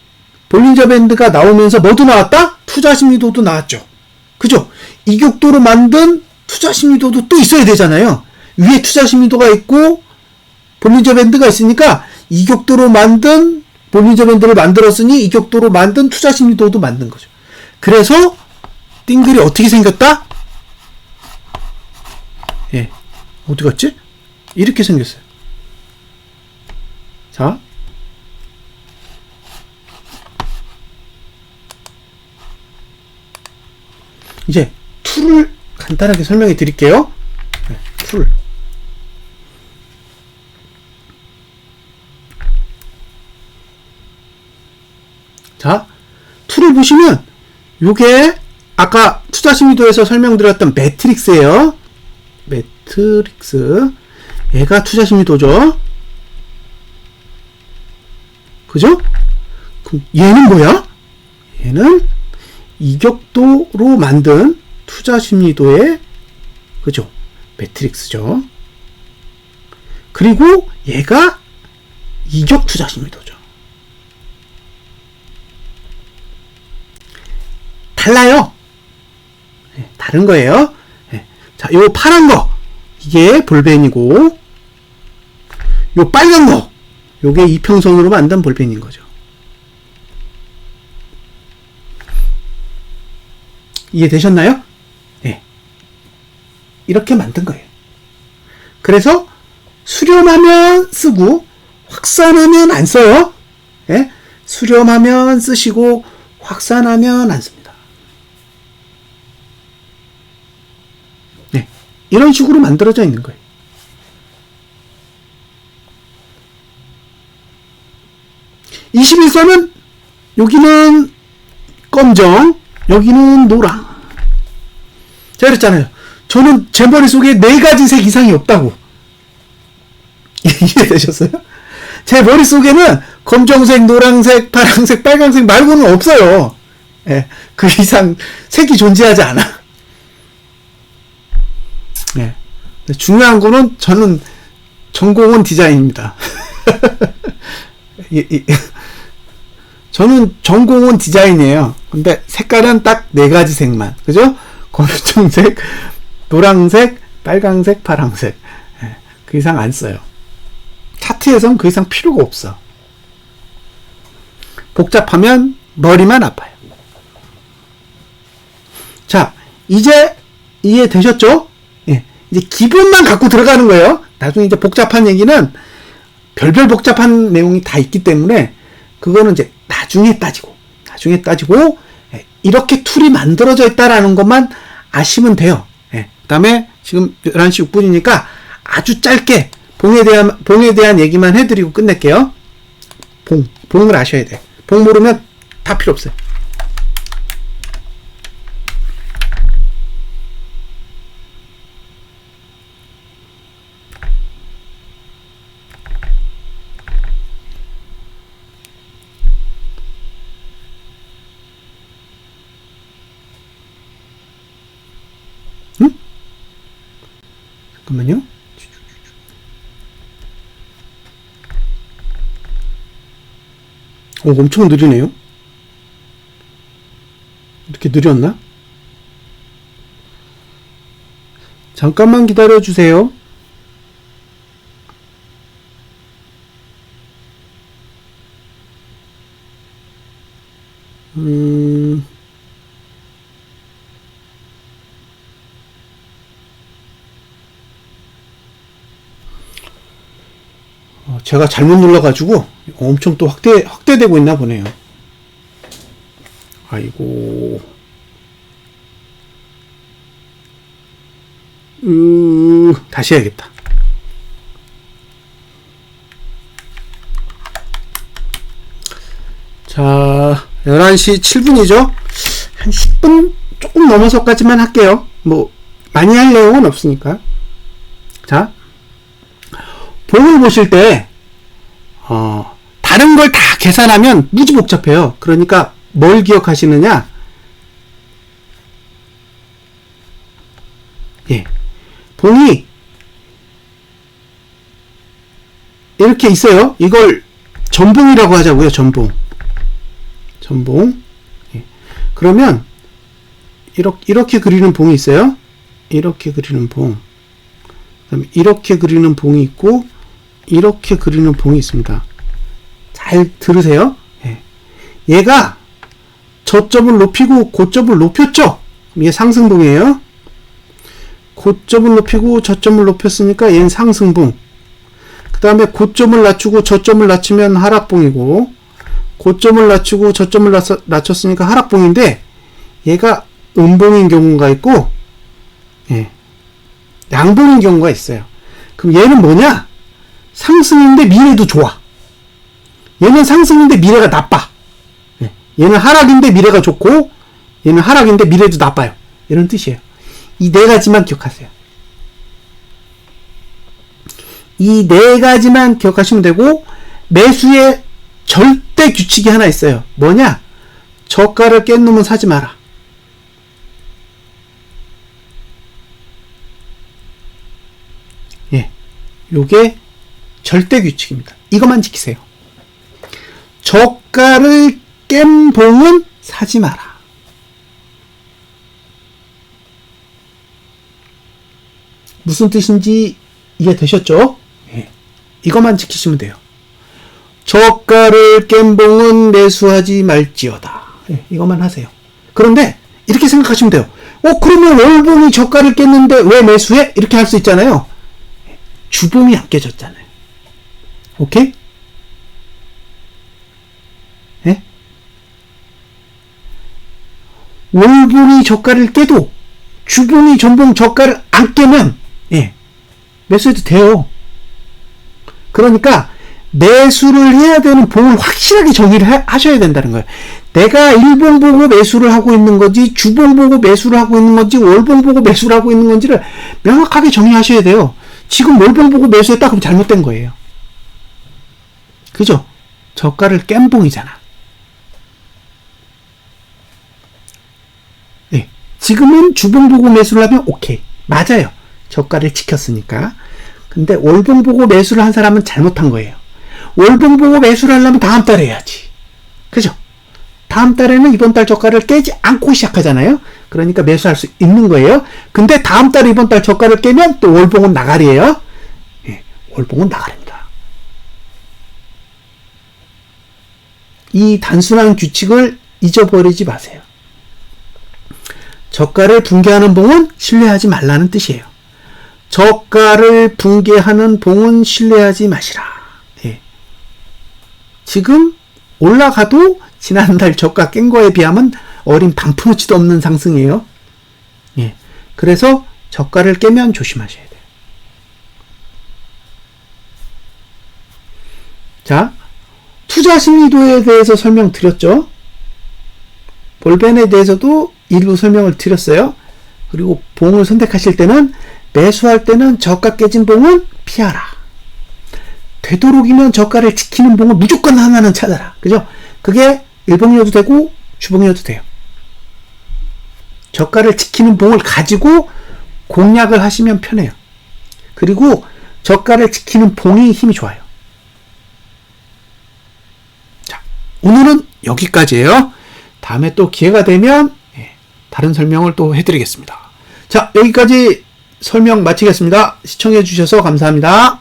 볼린저 밴드가 나오면서 뭐도 나왔다? 투자심리도도 나왔죠. 그죠? 이격도로 만든 투자심리도도 또 있어야 되잖아요. 위에 투자심리도가 있고 볼린저 밴드가 있으니까 이격도로 만든 볼린저 밴드를 만들었으니 이격도로 만든 투자심리도도 만든 거죠. 그래서 띵글이 어떻게 생겼다? 어디 갔지? 이렇게 생겼어요. 자, 이제 툴을 간단하게 설명해 드릴게요. 툴. 자, 툴을 보시면 요게 아까 투자심리도에서 설명드렸던 매트릭스예요. 매트릭스. 얘가 투자심리도죠. 그죠? 그럼 얘는 뭐야? 얘는 이격도로 만든 투자심리도의, 그죠? 매트릭스죠. 그리고 얘가 이격 투자심리도죠. 달라요. 다른 거예요. 자, 요 파란 거 이게 볼펜이고, 요 빨간 거 요게 이평선으로 만든 볼펜인 거죠. 이해되셨나요? 네. 이렇게 만든 거예요. 그래서 수렴하면 쓰고 확산하면 안 써요. 네? 수렴하면 쓰시고 확산하면 안 씁니다. 네. 이런 식으로 만들어져 있는 거예요. 21선은 여기는 검정, 여기는 노랑. 제가 그랬잖아요. 저는 제 머릿속에 4가지 색 이상이 없다고. 이해되셨어요? 제 머릿속에는 검정색, 노란색, 파란색, 빨간색 말고는 없어요. 예, 그 이상 색이 존재하지 않아. 예. 중요한 거는 저는 전공은 디자인입니다. 저는 전공은 디자인이에요. 근데 색깔은 딱 4가지 색만. 그죠? 검정색, 노란색, 빨간색, 파란색. 예, 그 이상 안 써요. 차트에선 그 이상 필요가 없어. 복잡하면 머리만 아파요. 자, 이제 이해되셨죠? 예, 이제 기본만 갖고 들어가는 거예요. 나중에 이제 복잡한 얘기는 별별 복잡한 내용이 다 있기 때문에 그거는 이제 나중에 따지고 예, 이렇게 툴이 만들어져 있다라는 것만 아시면 돼요. 예, 그 다음에 지금 11시 6분이니까 아주 짧게 봉에 대한 얘기만 해드리고 끝낼게요. 봉을 아셔야 돼. 봉 모르면 다 필요 없어요. 응? 잠깐만요. 엄청 느리네요. 이렇게 느렸나? 잠깐만 기다려 주세요. 제가 잘못 눌러가지고 엄청 또 확대되고 있나 보네요. 아이고. 다시 해야겠다. 자, 11시 7분이죠? 한 10분 조금 넘어서까지만 할게요. 뭐, 많이 할 내용은 없으니까. 자, 봉을 보실 때, 다른 걸 다 계산하면 무지 복잡해요. 그러니까 뭘 기억하시느냐? 예. 봉이 이렇게 있어요. 이걸 전봉이라고 하자고요. 전봉. 예. 그러면 이렇게 그리는 봉이 있어요. 이렇게 그리는 봉. 그다음에 이렇게 그리는 봉이 있고 이렇게 그리는 봉이 있습니다. 잘 들으세요. 예. 얘가 저점을 높이고 고점을 높였죠. 이게 상승봉이에요. 고점을 높이고 저점을 높였으니까 얘는 상승봉. 그 다음에 고점을 낮추고 저점을 낮추면 하락봉이고, 고점을 낮추고 저점을 낮췄으니까 하락봉인데, 얘가 음봉인 경우가 있고, 예, 양봉인 경우가 있어요. 그럼 얘는 뭐냐? 상승인데 미래도 좋아. 얘는 상승인데 미래가 나빠. 예, 얘는 하락인데 미래가 좋고, 얘는 하락인데 미래도 나빠요. 이런 뜻이에요. 이 4가지만 기억하세요. 이 4가지만 기억하시면 되고, 매수의 절대 규칙이 하나 있어요. 뭐냐? 저가를 깬 놈은 사지 마라. 예, 요게 절대 규칙입니다. 이것만 지키세요. 저가를 깬 봉은 사지 마라. 무슨 뜻인지 이해되셨죠? 예, 이것만 지키시면 돼요. 저가를 깬 봉은 매수하지 말지어다. 예, 이것만 하세요. 그런데 이렇게 생각하시면 돼요. 그러면 월봉이 저가를 깼는데 왜 매수해? 이렇게 할 수 있잖아요. 주봉이 안 깨졌잖아요. 오케이? 예? 월봉이 저가를 깨도 주봉이 전봉 저가를 안 깨면, 예, 매수해도 돼요. 그러니까 매수를 해야 되는 봉을 확실하게 정의를 하셔야 된다는 거예요. 내가 일봉 보고 매수를 하고 있는 건지, 주봉 보고 매수를 하고 있는 건지, 월봉 보고 매수를 하고 있는 건지를 명확하게 정의하셔야 돼요. 지금 월봉 보고 매수했다 그럼 잘못된 거예요. 그죠? 저가를 깬 봉이잖아. 네. 지금은 주봉 보고 매수를 하면 오케이. 맞아요. 저가를 지켰으니까. 근데 월봉 보고 매수를 한 사람은 잘못한 거예요. 월봉 보고 매수를 하려면 다음 달에 해야지. 그죠? 다음 달에는 이번 달 저가를 깨지 않고 시작하잖아요. 그러니까 매수할 수 있는 거예요. 근데 다음 달에 이번 달 저가를 깨면 또 월봉은 나가리예요. 예, 월봉은 나가립니다. 이 단순한 규칙을 잊어버리지 마세요. 저가를 붕괴하는 봉은 신뢰하지 말라는 뜻이에요. 저가를 붕괴하는 봉은 신뢰하지 마시라. 예. 지금 올라가도 지난달 저가 깬 거에 비하면 어린 반푼어치도 없는 상승이에요. 예. 그래서 저가를 깨면 조심하셔야 돼요. 자, 투자 심리도에 대해서 설명드렸죠. 볼벤에 대해서도 일부 설명을 드렸어요. 그리고 봉을 선택하실 때는 매수할 때는 저가 깨진 봉은 피하라. 되도록이면 저가를 지키는 봉을 무조건 하나는 찾아라. 그죠? 그게 일봉이어도 되고 주봉이어도 돼요. 저가를 지키는 봉을 가지고 공략을 하시면 편해요. 그리고 저가를 지키는 봉이 힘이 좋아요. 자, 오늘은 여기까지예요. 다음에 또 기회가 되면 다른 설명을 또 해드리겠습니다. 자, 여기까지 설명 마치겠습니다. 시청해 주셔서 감사합니다.